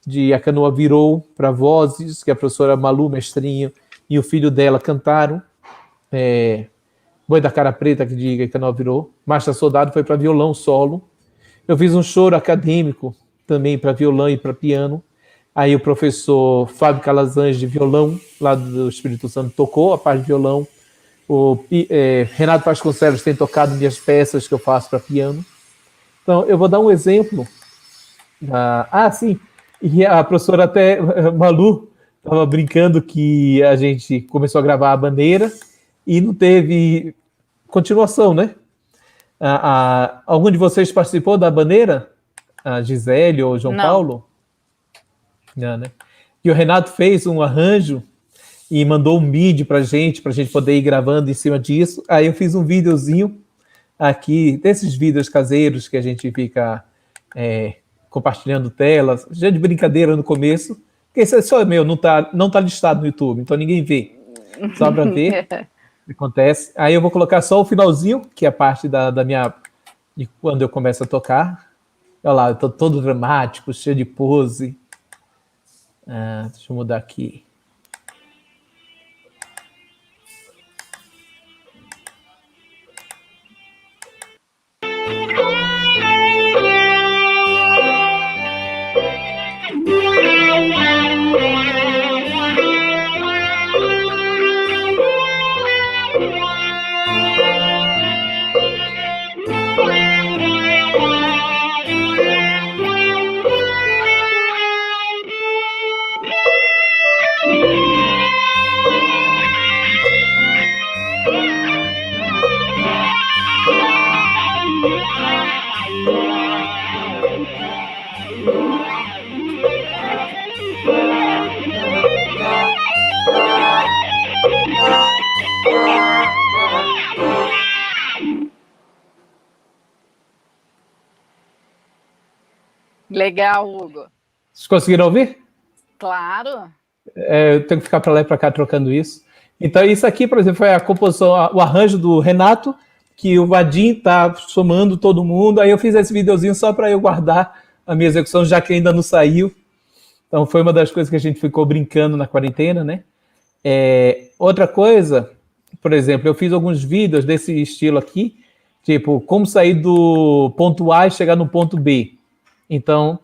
de A Canoa Virou, para vozes, que a professora Malu Mestrinho e o filho dela cantaram. Boi da Cara Preta, que diga, que a Canoa Virou. Marcha Soldado foi para violão solo. Eu fiz um choro acadêmico também para violão e para piano. Aí o professor Fábio Calazans, de violão, lá do Espírito Santo, tocou a parte de violão. O Renato Vasconcelos tem tocado minhas peças que eu faço para piano. Então, eu vou dar um exemplo. Sim. E a professora até, Malu, estava brincando que a gente começou a gravar a bandeira e não teve continuação, né? Algum de vocês participou da bandeira? A Gisele ou o João Paulo? Não, né? E o Renato fez um arranjo e mandou um vídeo para a gente poder ir gravando em cima disso. Aí eu fiz um videozinho aqui, desses vídeos caseiros que a gente fica compartilhando telas, já de brincadeira no começo, porque isso é só meu, não tá listado no YouTube, então ninguém vê. Só para ver o que acontece. Aí eu vou colocar só o finalzinho, que é a parte de quando eu começo a tocar. Olha lá, eu tô todo dramático, cheio de pose. Deixa eu mudar aqui. Legal, Hugo. Vocês conseguiram ouvir? Claro. Eu tenho que ficar para lá e para cá trocando isso. Então, isso aqui, por exemplo, foi a composição, o arranjo do Renato, que o Vadim está somando todo mundo. Aí eu fiz esse videozinho só para eu guardar a minha execução, já que ainda não saiu. Então, foi uma das coisas que a gente ficou brincando na quarentena, né? Outra coisa, por exemplo, eu fiz alguns vídeos desse estilo aqui, tipo, como sair do ponto A e chegar no ponto B. Então,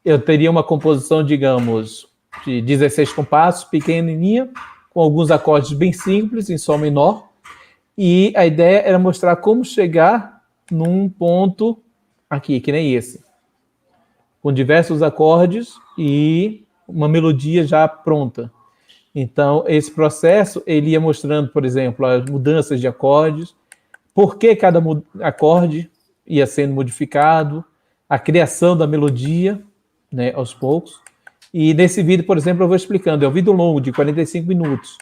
eu teria uma composição, digamos, de 16 compassos, pequenininha, com alguns acordes bem simples, em sol menor, e a ideia era mostrar como chegar num ponto aqui, que nem esse, com diversos acordes e uma melodia já pronta. Então, esse processo, ele ia mostrando, por exemplo, as mudanças de acordes, por que cada acorde ia sendo modificado, a criação da melodia, né, aos poucos. E nesse vídeo, por exemplo, eu vou explicando, é um vídeo longo, de 45 minutos.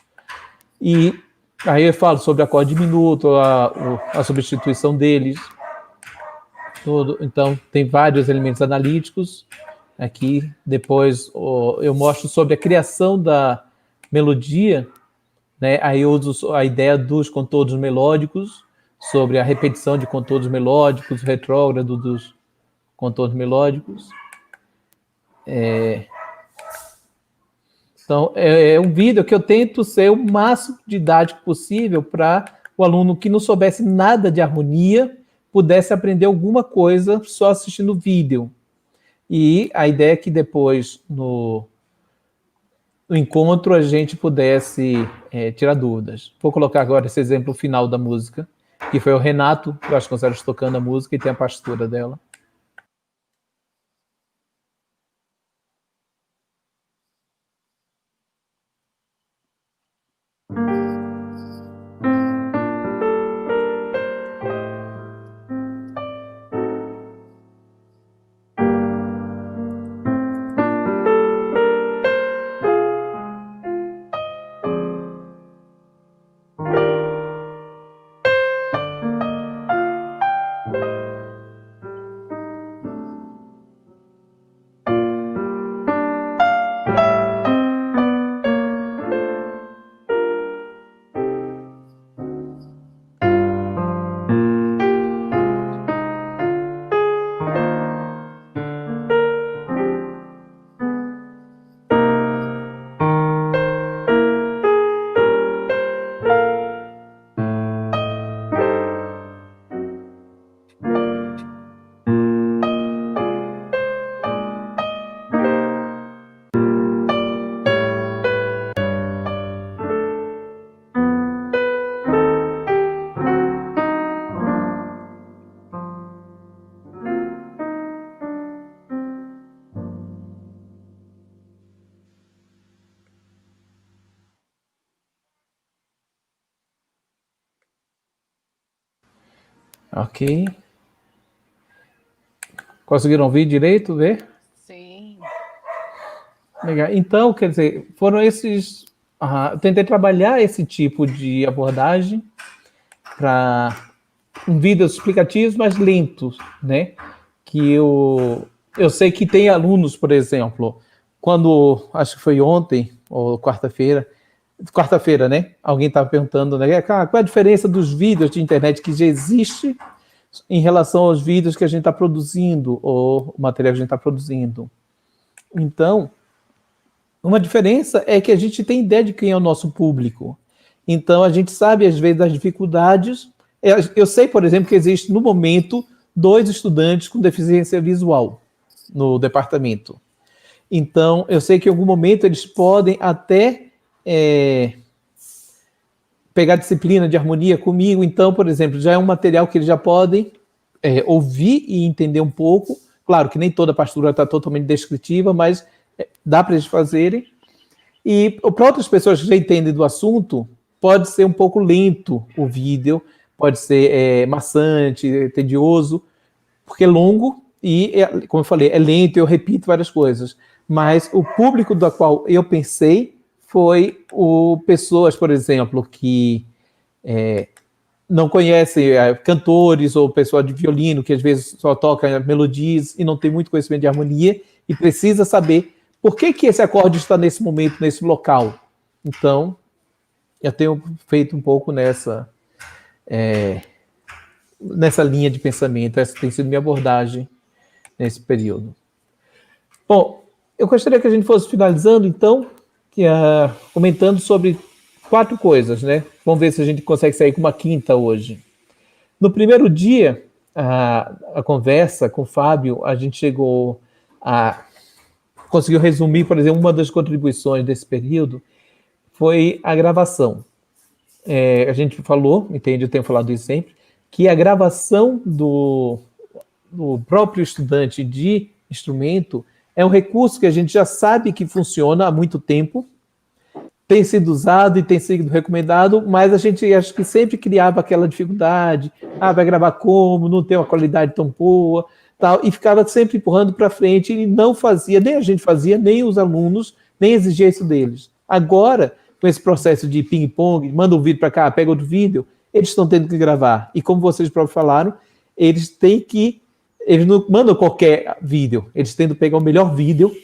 E aí eu falo sobre acorde diminuto, a substituição deles, tudo. Então, tem vários elementos analíticos aqui. Depois eu mostro sobre a criação da melodia, né? Aí eu uso a ideia dos contornos melódicos, sobre a repetição de contornos melódicos, retrógrado dos contornos melódicos. Então, é um vídeo que eu tento ser o máximo didático possível para o aluno que não soubesse nada de harmonia pudesse aprender alguma coisa só assistindo o vídeo. E a ideia é que depois, no encontro, a gente pudesse tirar dúvidas. Vou colocar agora esse exemplo final da música, que foi o Renato Vasconcelos tocando a música e tem a partitura dela. Ok. Conseguiram ouvir direito, ver? Sim. Legal. Então, quer dizer, foram esses... eu tentei trabalhar esse tipo de abordagem para vídeos explicativos mais lentos, né? Que eu sei que tem alunos, por exemplo, quando, acho que foi ontem, ou quarta-feira, né? Alguém estava perguntando, né? Qual é a diferença dos vídeos de internet que já existe em relação aos vídeos que a gente está produzindo, ou o material que a gente está produzindo. Então, uma diferença é que a gente tem ideia de quem é o nosso público. Então, a gente sabe, às vezes, das dificuldades. Eu sei, por exemplo, que existe, no momento, 2 estudantes com deficiência visual no departamento. Então, eu sei que em algum momento eles podem até pegar disciplina de harmonia comigo. Então, por exemplo, já é um material que eles já podem ouvir e entender um pouco. Claro que nem toda partitura está totalmente descritiva, mas dá para eles fazerem. E para outras pessoas que já entendem do assunto, pode ser um pouco lento o vídeo, pode ser maçante, tedioso, porque é longo e, como eu falei, é lento e eu repito várias coisas. Mas o público do qual eu pensei foi pessoas, por exemplo, que não conhecem cantores ou pessoal de violino, que às vezes só toca melodias e não tem muito conhecimento de harmonia e precisa saber por que esse acorde está nesse momento, nesse local. Então, eu tenho feito um pouco nessa linha de pensamento. Essa tem sido minha abordagem nesse período. Bom, eu gostaria que a gente fosse finalizando, então, comentando sobre 4 coisas, né? Vamos ver se a gente consegue sair com uma quinta hoje. No primeiro dia, a conversa com o Fábio, a gente conseguiu resumir, por exemplo, uma das contribuições desse período foi a gravação. A gente falou, entende, eu tenho falado isso sempre, que a gravação do próprio estudante de instrumento é um recurso que a gente já sabe que funciona há muito tempo, tem sido usado e tem sido recomendado, mas a gente acho que sempre criava aquela dificuldade, vai gravar como, não tem uma qualidade tão boa, tal, e ficava sempre empurrando para frente e não fazia, nem a gente fazia, nem os alunos, nem exigia isso deles. Agora, com esse processo de ping-pong, manda um vídeo para cá, pega outro vídeo, eles estão tendo que gravar. E como vocês próprios falaram, eles não mandam qualquer vídeo, eles têm que pegar o melhor vídeo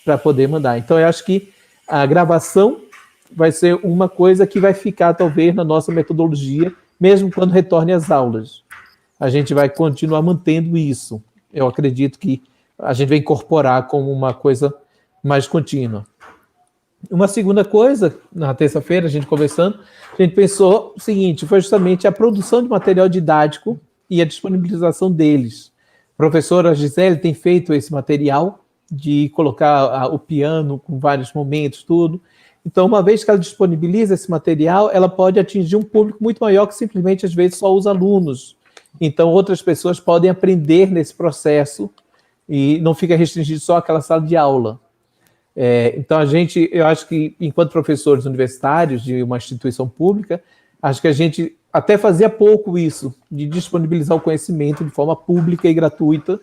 para poder mandar. Então, eu acho que a gravação vai ser uma coisa que vai ficar, talvez, na nossa metodologia, mesmo quando retorne às aulas. A gente vai continuar mantendo isso. Eu acredito que a gente vai incorporar como uma coisa mais contínua. Uma segunda coisa, na terça-feira, a gente conversando, a gente pensou o seguinte, foi justamente a produção de material didático e a disponibilização deles. A professora Gisele tem feito esse material de colocar o piano com vários momentos, tudo. Então, uma vez que ela disponibiliza esse material, ela pode atingir um público muito maior que simplesmente, às vezes, só os alunos. Então, outras pessoas podem aprender nesse processo e não fica restringido só àquela sala de aula. Então, eu acho que, enquanto professores universitários de uma instituição pública, acho que a gente até fazia pouco isso, de disponibilizar o conhecimento de forma pública e gratuita,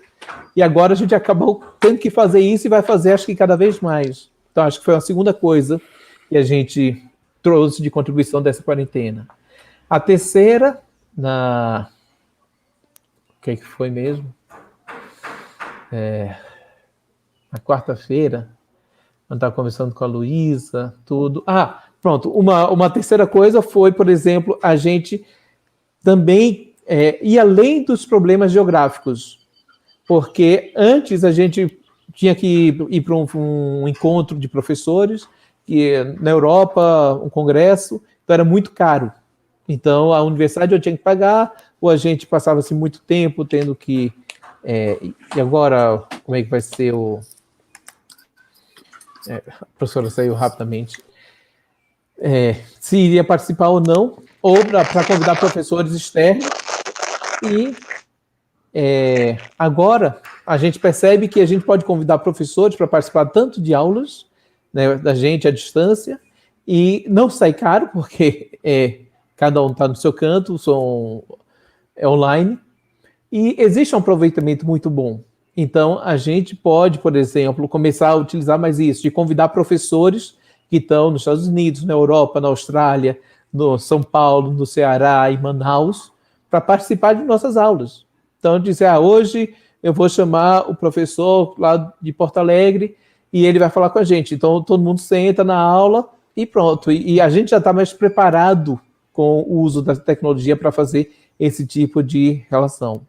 e agora a gente acabou tendo que fazer isso e vai fazer, acho que cada vez mais. Então, acho que foi uma segunda coisa que a gente trouxe de contribuição dessa quarentena. A terceira, o que foi mesmo? Na quarta-feira, eu estava conversando com a Luísa, tudo. Pronto. Uma terceira coisa foi, por exemplo, a gente também ir além dos problemas geográficos, porque antes a gente tinha que ir para um encontro de professores, que na Europa, um congresso, então era muito caro. Então, a universidade eu tinha que pagar, ou a gente passava-se muito tempo tendo que... e agora, como é que vai ser a professora saiu rapidamente. Se iria participar ou não, ou para convidar professores externos. E agora a gente percebe que a gente pode convidar professores para participar tanto de aulas, né, da gente à distância, e não sai caro, porque cada um está no seu canto, é online, e existe um aproveitamento muito bom. Então, a gente pode, por exemplo, começar a utilizar mais isso, de convidar professores que estão nos Estados Unidos, na Europa, na Austrália, no São Paulo, no Ceará e Manaus, para participar de nossas aulas. Então, dizer, hoje eu vou chamar o professor lá de Porto Alegre e ele vai falar com a gente. Então, todo mundo senta na aula e pronto. E a gente já está mais preparado com o uso da tecnologia para fazer esse tipo de relação.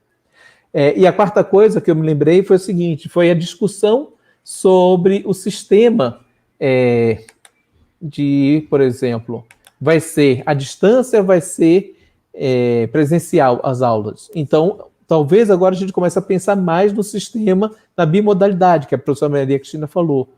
E a quarta coisa que eu me lembrei foi o seguinte, foi a discussão sobre o sistema por exemplo, vai ser à distância, vai ser presencial as aulas. Então, talvez agora a gente comece a pensar mais no sistema da bimodalidade, que a professora Maria Cristina falou,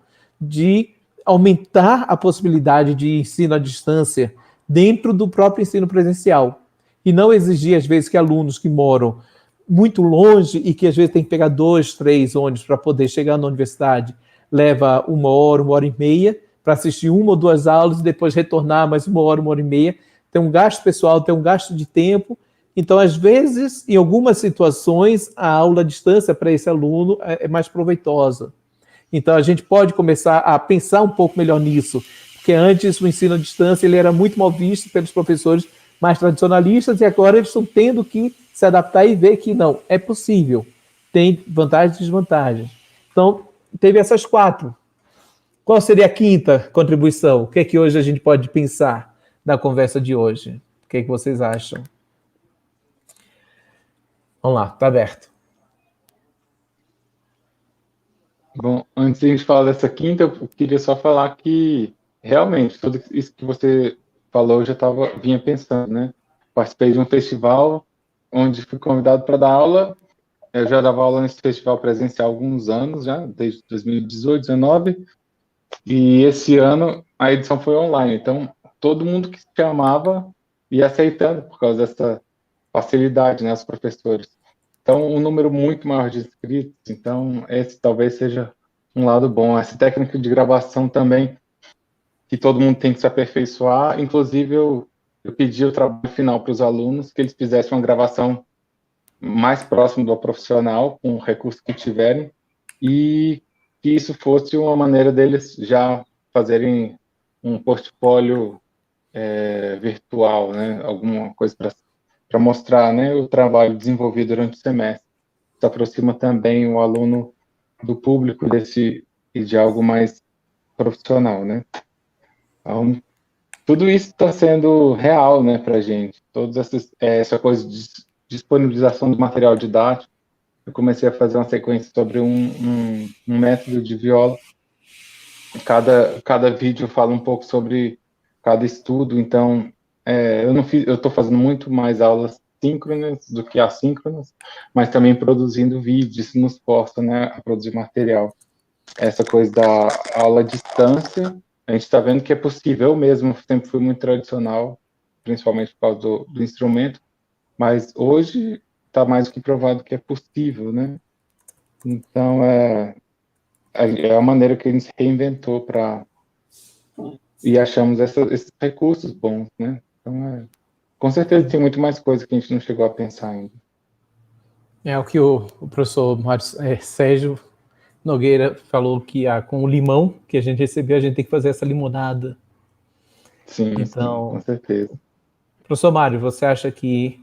de aumentar a possibilidade de ensino à distância dentro do próprio ensino presencial. E não exigir, às vezes, que alunos que moram muito longe e que, às vezes, tem que pegar 2, 3 ônibus para poder chegar na universidade, leva 1 hora e meia, para assistir 1 ou 2 aulas e depois retornar mais 1 hora e meia. Tem um gasto pessoal, tem um gasto de tempo. Então, às vezes, em algumas situações, a aula à distância para esse aluno é mais proveitosa. Então, a gente pode começar a pensar um pouco melhor nisso, porque antes o ensino à distância ele era muito mal visto pelos professores mais tradicionalistas e agora eles estão tendo que se adaptar e ver que não, é possível. Tem vantagens e desvantagens. Então, teve essas 4. Qual seria a quinta contribuição? O que é que hoje a gente pode pensar da conversa de hoje? O que é que vocês acham? Vamos lá, está aberto. Bom, antes de a gente falar dessa quinta, eu queria só falar que, realmente, tudo isso que você falou, eu já vinha pensando, né? Participei de um festival onde fui convidado para dar aula. Eu já dava aula nesse festival presencial há alguns anos, já, desde 2018, 2019, e esse ano a edição foi online. Então, todo mundo que se chamava ia aceitando por causa dessa facilidade, né, os professores. Então, um número muito maior de inscritos. Então, esse talvez seja um lado bom. Essa técnica de gravação também, que todo mundo tem que se aperfeiçoar. Inclusive, eu pedi o trabalho final para os alunos, que eles fizessem uma gravação mais próximo do profissional, com o recurso que tiverem, e que isso fosse uma maneira deles já fazerem um portfólio virtual, né? Alguma coisa para mostrar, né, o trabalho desenvolvido durante o semestre. Isso aproxima também o aluno do público e de algo mais profissional, né? Então, tudo isso está sendo real, né, para a gente. Todas essa coisa de disponibilização do material didático. Eu comecei a fazer uma sequência sobre um método de viola. Cada vídeo fala um pouco sobre cada estudo. Então, eu estou fazendo muito mais aulas síncronas do que assíncronas, mas também produzindo vídeos. Isso nos força, né, a produzir material. Essa coisa da aula à distância, a gente está vendo que é possível. Eu mesmo sempre fui muito tradicional, principalmente por causa do instrumento, mas hoje está mais do que provado que é possível, né? Então, é a maneira que a gente se reinventou e achamos esses recursos bons, né? Então, com certeza tem muito mais coisa que a gente não chegou a pensar ainda. É o que o professor Sérgio Nogueira falou, que com o limão que a gente recebeu, a gente tem que fazer essa limonada. Sim, então, sim, com certeza. Professor Mário, você acha que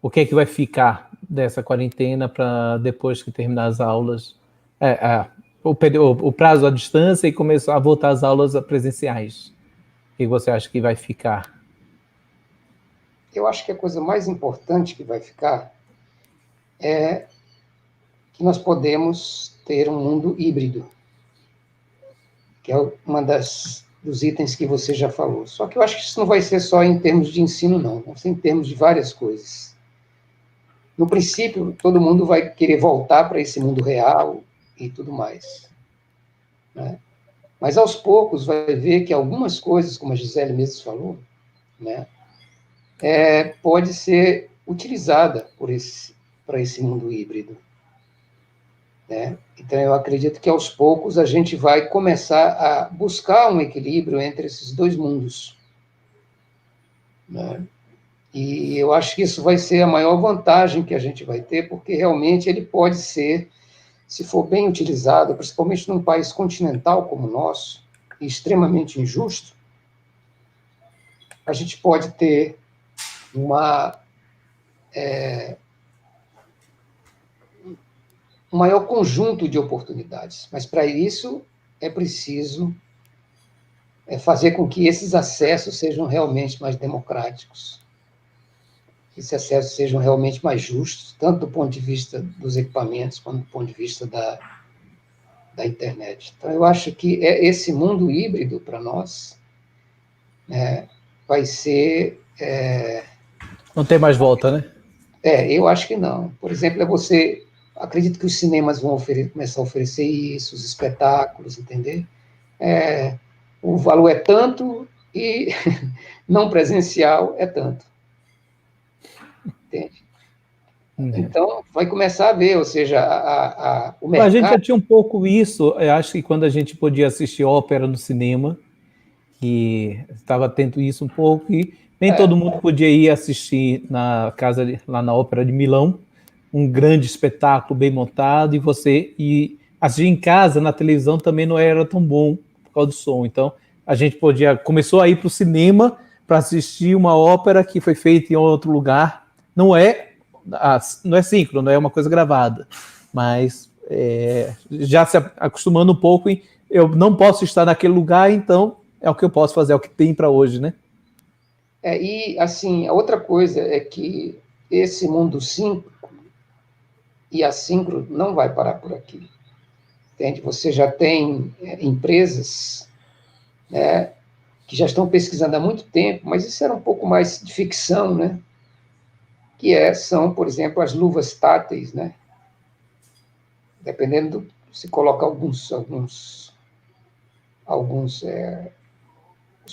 o que é que vai ficar dessa quarentena para depois que terminar as aulas, o prazo à distância e começar a voltar às aulas presenciais? O que você acha que vai ficar? Eu acho que a coisa mais importante que vai ficar é que nós podemos ter um mundo híbrido, que é uma dos itens que você já falou. Só que eu acho que isso não vai ser só em termos de ensino, não. Vai ser em termos de várias coisas. No princípio, todo mundo vai querer voltar para esse mundo real e tudo mais, né? Mas, aos poucos, vai ver que algumas coisas, como a Gisele mesmo falou, né, pode ser utilizada para esse mundo híbrido, né? Então, eu acredito que, aos poucos, a gente vai começar a buscar um equilíbrio entre esses dois mundos, né? E eu acho que isso vai ser a maior vantagem que a gente vai ter, porque realmente ele pode ser, se for bem utilizado, principalmente num país continental como o nosso, e extremamente injusto, a gente pode ter um maior conjunto de oportunidades. Mas, para isso, é preciso fazer com que esses acessos sejam realmente mais democráticos, que esses acessos sejam realmente mais justos, tanto do ponto de vista dos equipamentos, quanto do ponto de vista da internet. Então, eu acho que esse mundo híbrido, para nós, vai ser... Não tem mais volta, né? Eu acho que não. Por exemplo, acredito que os cinemas vão começar a oferecer isso, os espetáculos, entender? O valor é tanto e não presencial é tanto. Entende? Então, vai começar a ver, ou seja, o mercado... A gente já tinha um pouco isso, eu acho que quando a gente podia assistir ópera no cinema, que estava tendo isso um pouco, e nem todo mundo podia ir assistir na casa, lá na Ópera de Milão, um grande espetáculo bem montado, e assistir em casa, na televisão, também não era tão bom por causa do som. Então, a gente começou a ir para o cinema para assistir uma ópera que foi feita em outro lugar. Não é síncrono, não é uma coisa gravada, mas já se acostumando um pouco, eu não posso estar naquele lugar, então é o que eu posso fazer, é o que tem para hoje, né? E, assim, a outra coisa é que esse mundo síncrono e assíncrono não vai parar por aqui. Entende? Você já tem empresas, né, que já estão pesquisando há muito tempo, mas isso era um pouco mais de ficção, né? São, por exemplo, as luvas táteis, né? Dependendo do, se coloca os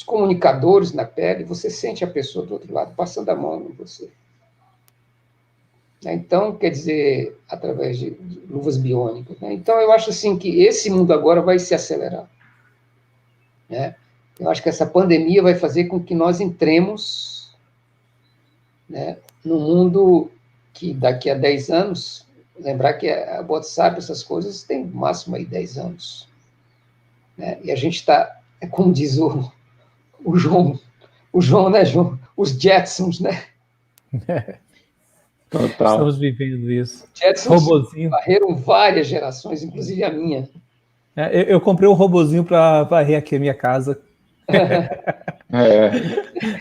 comunicadores na pele, você sente a pessoa do outro lado passando a mão em você. Então, quer dizer, através de luvas biônicas. Né? Então, eu acho assim que esse mundo agora vai se acelerar. Né? Eu acho que essa pandemia vai fazer com que nós entremos, né, num mundo que daqui a 10 anos, lembrar que a WhatsApp, essas coisas, tem no máximo aí 10 anos. Né? E a gente está, como diz o João, né, João? Os Jetsons, né? Total. Estamos vivendo isso. Jetsons Robozinho. varreram várias gerações, inclusive a minha. Eu comprei um robozinho para varrer aqui a minha casa.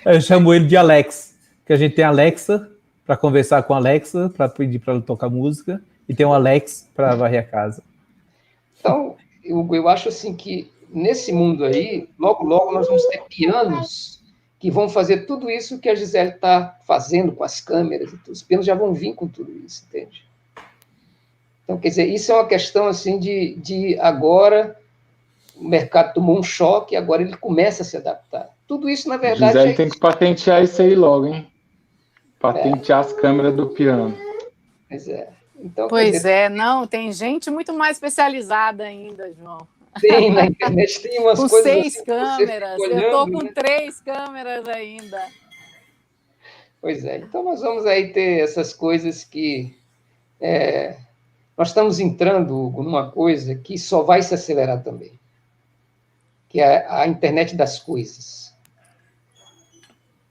Eu chamo ele de Alex, que a gente tem Alexa para conversar com a Alexa, para pedir para ela tocar música, e tem um Alex para varrer a casa. Então, eu acho assim que nesse mundo aí, logo, logo nós vamos ter pianos que vão fazer tudo isso que a Gisele está fazendo com as câmeras e tudo. Os pianos já vão vir com tudo isso, entende? Então, quer dizer, isso é uma questão assim de agora o mercado tomou um choque e agora ele começa a se adaptar. Tudo isso, na verdade... Gisele tem que patentear isso aí logo, hein? Patentear as câmeras do piano. Pois é. Então, pois não, tem gente muito mais especializada ainda, João. Tem, na internet tem umas com coisas 6 assim, câmeras, olhando, eu estou com né? 3 câmeras ainda. Pois é, então nós vamos aí ter essas coisas que... nós estamos entrando, Hugo, numa coisa que só vai se acelerar também, que é a internet das coisas.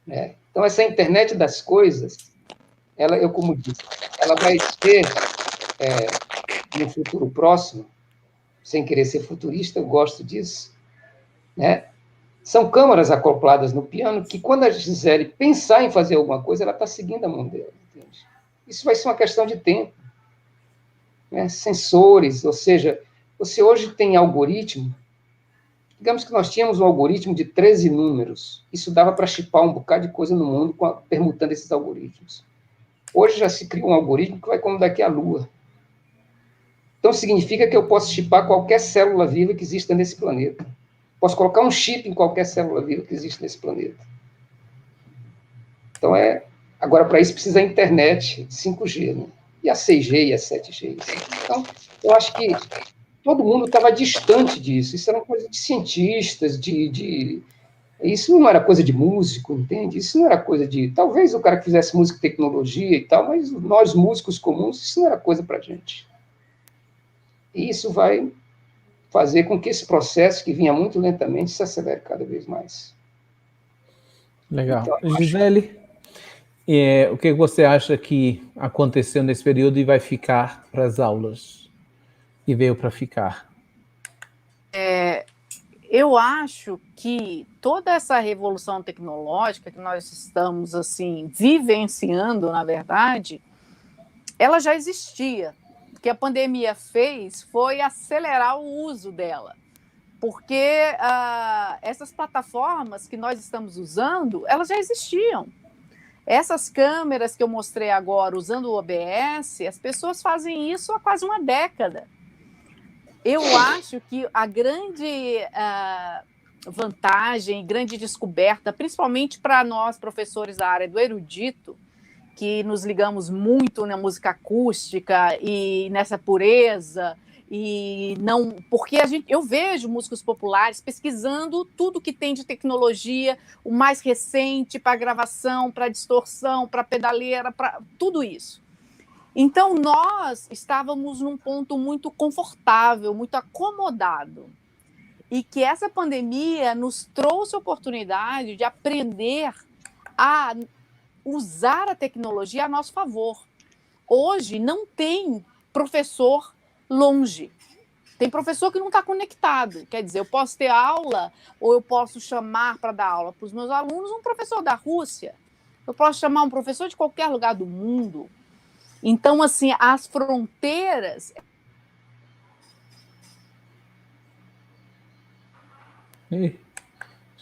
Então, essa internet das coisas, eu como disse, ela vai ter, no futuro próximo, sem querer ser futurista, eu gosto disso, né? São câmaras acopladas no piano que, quando a Gisele pensar em fazer alguma coisa, ela está seguindo a mão dela. Entende? Isso vai ser uma questão de tempo. Né? Sensores, ou seja, você hoje tem algoritmo. Digamos que nós tínhamos um algoritmo de 13 números. Isso dava para chipar um bocado de coisa no mundo permutando esses algoritmos. Hoje já se cria um algoritmo que vai como daqui à Lua. Então, significa que eu posso chipar qualquer célula viva que exista nesse planeta. Posso colocar um chip em qualquer célula viva que existe nesse planeta. Então, agora, para isso, precisa a internet 5G, né? E a 6G e a 7G. Então, eu acho que todo mundo estava distante disso. Isso era uma coisa de cientistas, Isso não era coisa de músico, entende? Isso não era coisa de... Talvez o cara que fizesse música e tecnologia e tal, mas nós, músicos comuns, isso não era coisa para a gente. E isso vai fazer com que esse processo, que vinha muito lentamente, se acelere cada vez mais. Legal. Então, Gisele, o que você acha que aconteceu nesse período e vai ficar para as aulas? E veio para ficar? Eu acho que toda essa revolução tecnológica que nós estamos assim vivenciando, na verdade, ela já existia. O que a pandemia fez foi acelerar o uso dela, porque essas plataformas que nós estamos usando, elas já existiam. Essas câmeras que eu mostrei agora, usando o OBS, as pessoas fazem isso há quase uma década. Eu acho que a grande vantagem, grande descoberta, principalmente para nós, professores da área do erudito, que nos ligamos muito na música acústica e nessa pureza, e não, porque eu vejo músicos populares pesquisando tudo que tem de tecnologia, o mais recente para gravação, para distorção, para pedaleira, para tudo isso. Então, nós estávamos num ponto muito confortável, muito acomodado, e que essa pandemia nos trouxe a oportunidade de aprender a usar a tecnologia a nosso favor. Hoje não tem professor longe, tem professor que não está conectado. Quer dizer, eu posso ter aula ou eu posso chamar para dar aula para os meus alunos um professor da Rússia, eu posso chamar um professor de qualquer lugar do mundo. Então, assim, as fronteiras...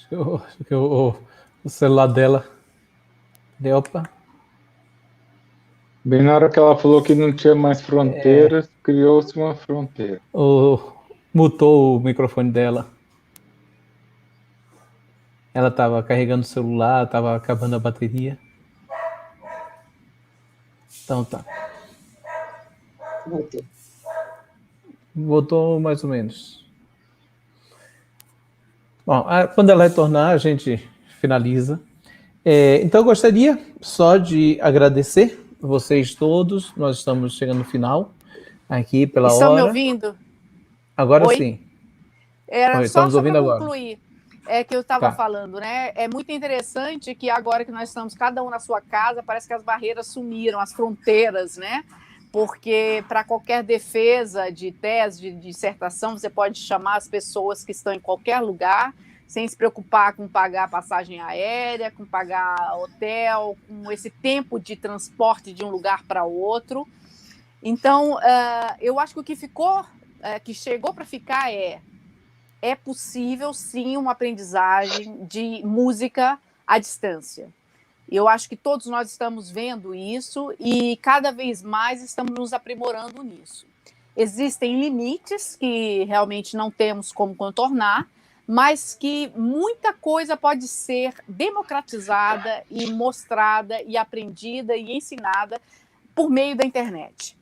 Acho que o celular dela. Opa. Bem na hora que ela falou que não tinha mais fronteiras, criou-se uma fronteira. Mutou o microfone dela. Ela estava carregando o celular, estava acabando a bateria. Então tá. Voltou. Voltou mais ou menos. Bom, quando ela retornar, a gente finaliza. Então, eu gostaria só de agradecer vocês todos. Nós estamos chegando no final, aqui pela Estão hora. me ouvindo? Agora Oi? sim. Era Oi, só estamos ouvindo para agora. concluir. É que eu estava Tá. falando, né? É muito interessante que agora que nós estamos cada um na sua casa, parece que as barreiras sumiram, as fronteiras, né? Porque para qualquer defesa de tese, de dissertação, você pode chamar as pessoas que estão em qualquer lugar, sem se preocupar com pagar passagem aérea, com pagar hotel, com esse tempo de transporte de um lugar para outro. Então, eu acho que o que ficou, que chegou para ficar é possível, sim, uma aprendizagem de música à distância. Eu acho que todos nós estamos vendo isso e cada vez mais estamos nos aprimorando nisso. Existem limites que realmente não temos como contornar, mas que muita coisa pode ser democratizada e mostrada e aprendida e ensinada por meio da internet.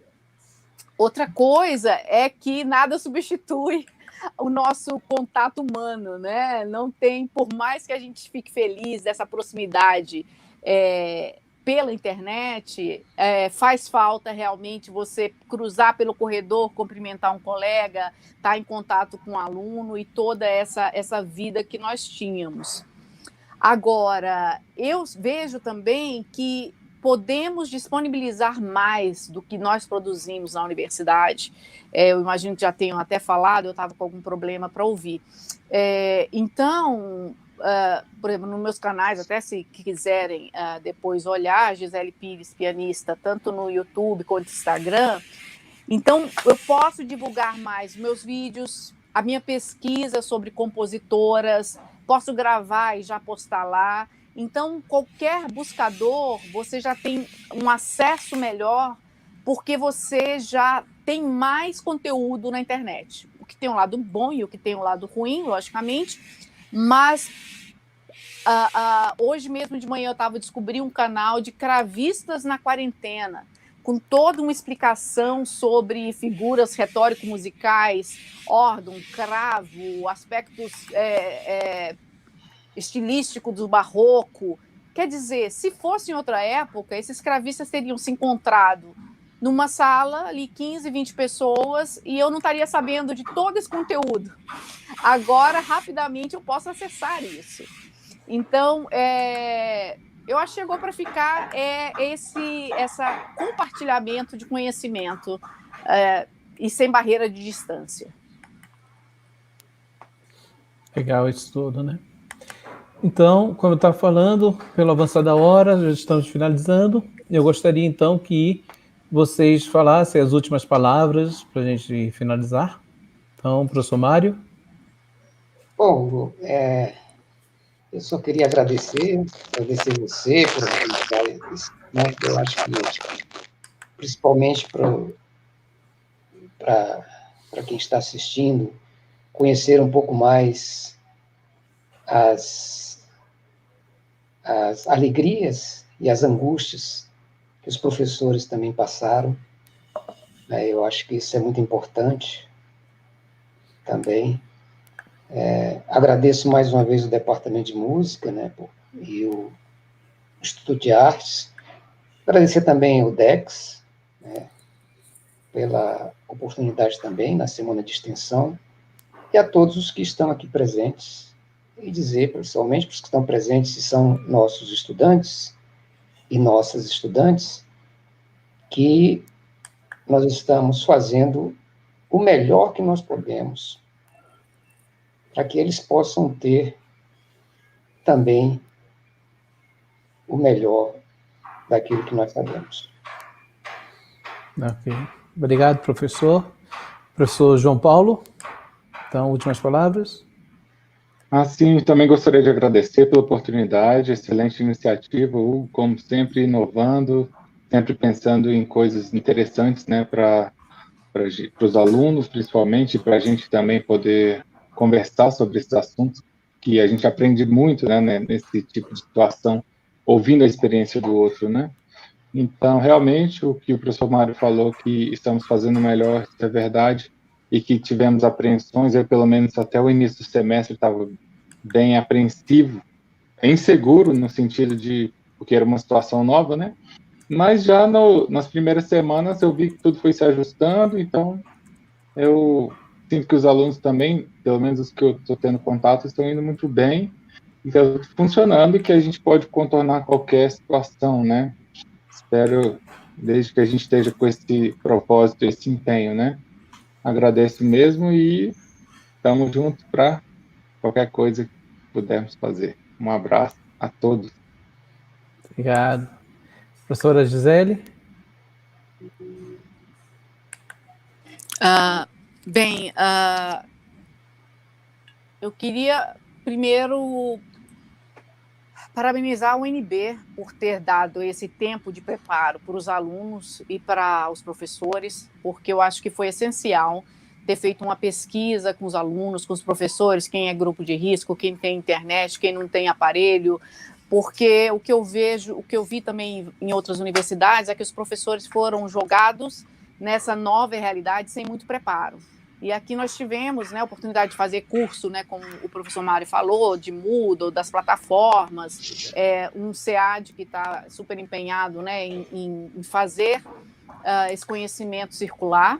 Outra coisa é que nada substitui o nosso contato humano, né? Não tem, por mais que a gente fique feliz dessa proximidade pela internet, faz falta realmente você cruzar pelo corredor, cumprimentar um colega, estar em contato com um aluno e toda essa vida que nós tínhamos. Agora, eu vejo também que podemos disponibilizar mais do que nós produzimos na universidade. Eu imagino que já tenham até falado, eu estava com algum problema para ouvir. Então, por exemplo, nos meus canais, até se quiserem depois olhar, Gisele Pires, pianista, tanto no YouTube quanto no Instagram, então eu posso divulgar mais meus vídeos, a minha pesquisa sobre compositoras, posso gravar e já postar lá. Então, qualquer buscador, você já tem um acesso melhor, porque você já tem mais conteúdo na internet. O que tem um lado bom e o que tem um lado ruim, logicamente, mas hoje mesmo de manhã eu estava descobrindo um canal de cravistas na quarentena, com toda uma explicação sobre figuras retórico-musicais, órgão, cravo, aspectos estilísticos do barroco. Quer dizer, se fosse em outra época, esses cravistas teriam se encontrado numa sala, ali 15, 20 pessoas, e eu não estaria sabendo de todo esse conteúdo. Agora, rapidamente, eu posso acessar isso. Então, eu acho que chegou para ficar esse compartilhamento de conhecimento e sem barreira de distância. Legal isso tudo, né? Então, como eu estava falando, pelo avançar da hora, já estamos finalizando. Eu gostaria, então, que vocês falassem as últimas palavras para a gente finalizar. Então, professor Mário. Bom, Hugo, eu só queria agradecer você por organizar isso, né? Eu acho que, principalmente para quem está assistindo, conhecer um pouco mais as alegrias e as angústias que os professores também passaram. Eu acho que isso é muito importante também. Agradeço mais uma vez o Departamento de Música, né, e o Instituto de Artes. Agradecer também o DEX, né, pela oportunidade também na semana de extensão, e a todos os que estão aqui presentes, e dizer, principalmente para os que estão presentes, e são nossos estudantes e nossas estudantes, que nós estamos fazendo o melhor que nós podemos para que eles possam ter também o melhor daquilo que nós sabemos. Ok. Obrigado, professor. Professor João Paulo. Então, últimas palavras. Assim, também gostaria de agradecer pela oportunidade, excelente iniciativa, Hugo, como sempre, inovando, sempre pensando em coisas interessantes, né, para os alunos, principalmente, para a gente também poder conversar sobre esses assuntos, que a gente aprende muito, né, nesse tipo de situação, ouvindo a experiência do outro, né? Então, realmente, o que o professor Mário falou, que estamos fazendo melhor, isso é verdade, e que tivemos apreensões, eu, pelo menos até o início do semestre, estava bem apreensivo, inseguro, no sentido de, porque era uma situação nova, né? Mas já nas primeiras semanas eu vi que tudo foi se ajustando, então eu sinto que os alunos também, pelo menos os que eu estou tendo contato, estão indo muito bem, então funcionando e que a gente pode contornar qualquer situação, né? Espero, desde que a gente esteja com esse propósito, esse empenho, né? Agradeço mesmo e estamos juntos para qualquer coisa que pudermos fazer. Um abraço a todos. Obrigado. Professora Gisele? Bem, eu queria primeiro parabenizar a UNB por ter dado esse tempo de preparo para os alunos e para os professores, porque eu acho que foi essencial ter feito uma pesquisa com os alunos, com os professores, quem é grupo de risco, quem tem internet, quem não tem aparelho, porque o que eu vejo, o que eu vi também em outras universidades é que os professores foram jogados nessa nova realidade sem muito preparo. E aqui nós tivemos, né, a oportunidade de fazer curso, né, como o professor Mário falou, de Moodle, das plataformas, um SEAD que está super empenhado, né, em fazer esse conhecimento circular.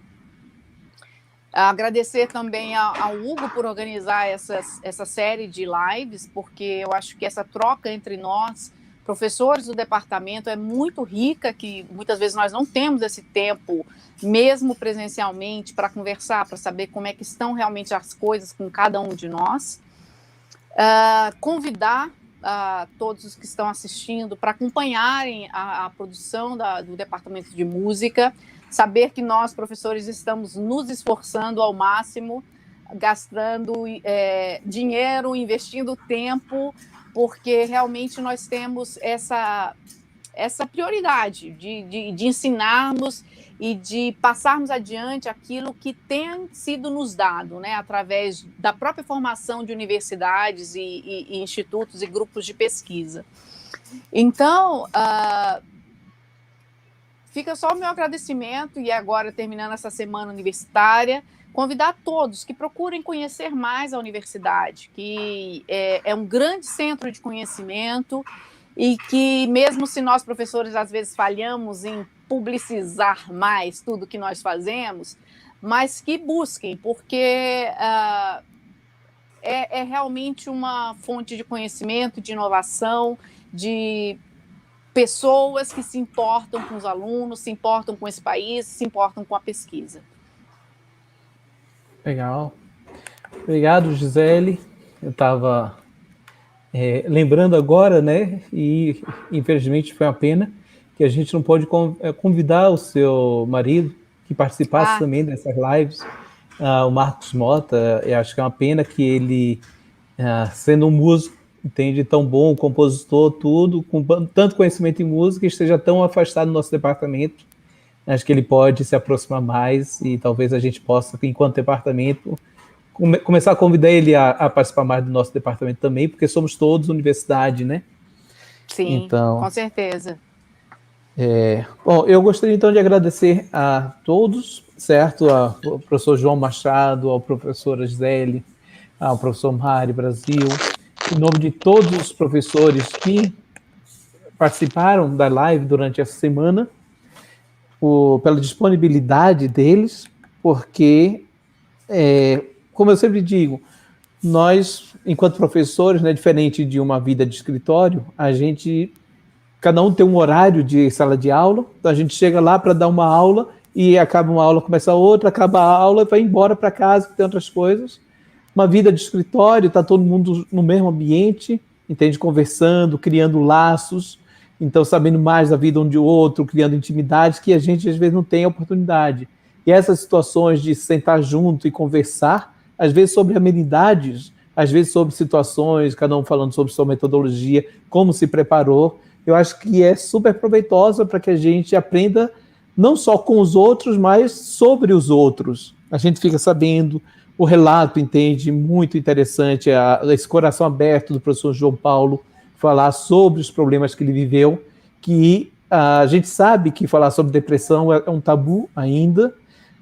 Agradecer também ao Hugo por organizar essa série de lives, porque eu acho que essa troca entre nós, professores do departamento, é muito rica, que muitas vezes nós não temos esse tempo, mesmo presencialmente, para conversar, para saber como é que estão realmente as coisas com cada um de nós. Convidar todos os que estão assistindo para acompanharem a produção do Departamento de Música, saber que nós, professores, estamos nos esforçando ao máximo, gastando dinheiro, investindo tempo, porque realmente nós temos essa prioridade de ensinarmos e de passarmos adiante aquilo que tem sido nos dado, né, através da própria formação de universidades e institutos e grupos de pesquisa. Então, fica só o meu agradecimento, e agora, terminando essa semana universitária, convidar todos que procurem conhecer mais a universidade, que é um grande centro de conhecimento e que, mesmo se nós, professores, às vezes falhamos em publicizar mais tudo que nós fazemos, mas que busquem, porque é realmente uma fonte de conhecimento, de inovação, de pessoas que se importam com os alunos, se importam com esse país, se importam com a pesquisa. Legal. Obrigado, Gisele. Eu estava lembrando agora, né, e infelizmente foi uma pena que a gente não pôde convidar o seu marido que participasse também dessas lives, o Marcos Mota. Eu acho que é uma pena que ele, sendo um músico, entende, tão bom, compositor, tudo, com tanto conhecimento em música, esteja tão afastado do nosso departamento. Acho que ele pode se aproximar mais e talvez a gente possa, enquanto departamento, começar a convidar ele a participar mais do nosso departamento também, porque somos todos universidade, né? Sim, então, com certeza. Bom, eu gostaria então de agradecer a todos, certo? Ao professor João Machado, ao professor Gisele, ao professor Mário Brasil, em nome de todos os professores que participaram da live durante essa semana, pela disponibilidade deles, porque, como eu sempre digo, nós, enquanto professores, né, diferente de uma vida de escritório, cada um tem um horário de sala de aula, então a gente chega lá para dar uma aula e acaba uma aula, começa outra, acaba a aula e vai embora para casa, que tem outras coisas. Uma vida de escritório, está todo mundo no mesmo ambiente, entende? Conversando, criando laços, então sabendo mais da vida um de outro, criando intimidades que a gente às vezes não tem a oportunidade. E essas situações de sentar junto e conversar, às vezes sobre amenidades, às vezes sobre situações, cada um falando sobre sua metodologia, como se preparou. Eu acho que é super proveitosa para que a gente aprenda não só com os outros, mas sobre os outros. A gente fica sabendo, o relato, entende, muito interessante, esse coração aberto do professor João Paulo, falar sobre os problemas que ele viveu, que a gente sabe que falar sobre depressão é um tabu ainda,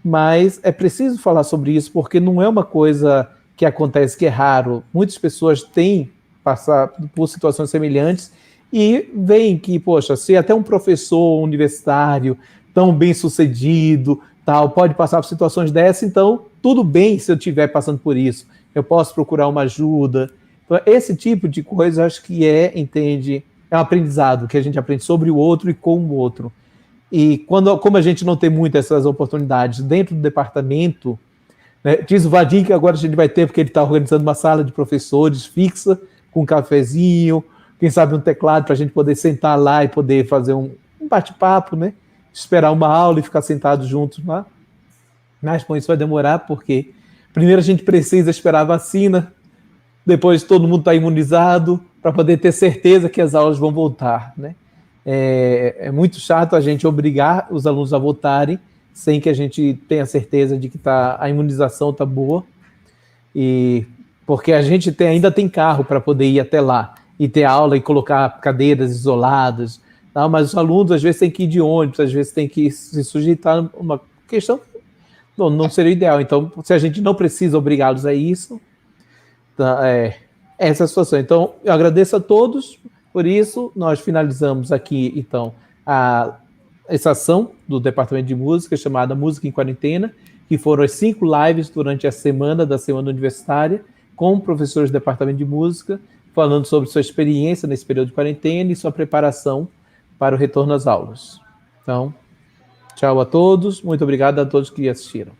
mas é preciso falar sobre isso, porque não é uma coisa que acontece, que é raro. Muitas pessoas têm passado por situações semelhantes e veem que, poxa, se até um professor universitário tão bem sucedido, tal, pode passar por situações dessas, então tudo bem se eu estiver passando por isso, eu posso procurar uma ajuda. Então, esse tipo de coisa, acho que entende, é um aprendizado que a gente aprende sobre o outro e com o outro. E como a gente não tem muitas essas oportunidades dentro do departamento, né, diz o Vadim que agora a gente vai ter, porque ele está organizando uma sala de professores fixa, com um cafezinho, quem sabe um teclado para a gente poder sentar lá e poder fazer um bate-papo, né? Esperar uma aula e ficar sentados juntos lá. Mas com isso vai demorar, porque primeiro a gente precisa esperar a vacina, depois todo mundo está imunizado, para poder ter certeza que as aulas vão voltar, né? É muito chato a gente obrigar os alunos a voltarem sem que a gente tenha certeza de que a imunização está boa, e porque a gente ainda tem carro para poder ir até lá e ter aula e colocar cadeiras isoladas, tá? Mas os alunos às vezes têm que ir de ônibus, às vezes têm que se sujeitar a uma questão que não seria o ideal. Então, se a gente não precisa obrigá-los a isso, tá, essa é a situação. Então, eu agradeço a todos. Por isso, nós finalizamos aqui, então, essa ação do Departamento de Música, chamada Música em Quarentena, que foram as 5 lives durante a semana da Semana Universitária, com professores do Departamento de Música, falando sobre sua experiência nesse período de quarentena e sua preparação para o retorno às aulas. Então, tchau a todos, muito obrigado a todos que assistiram.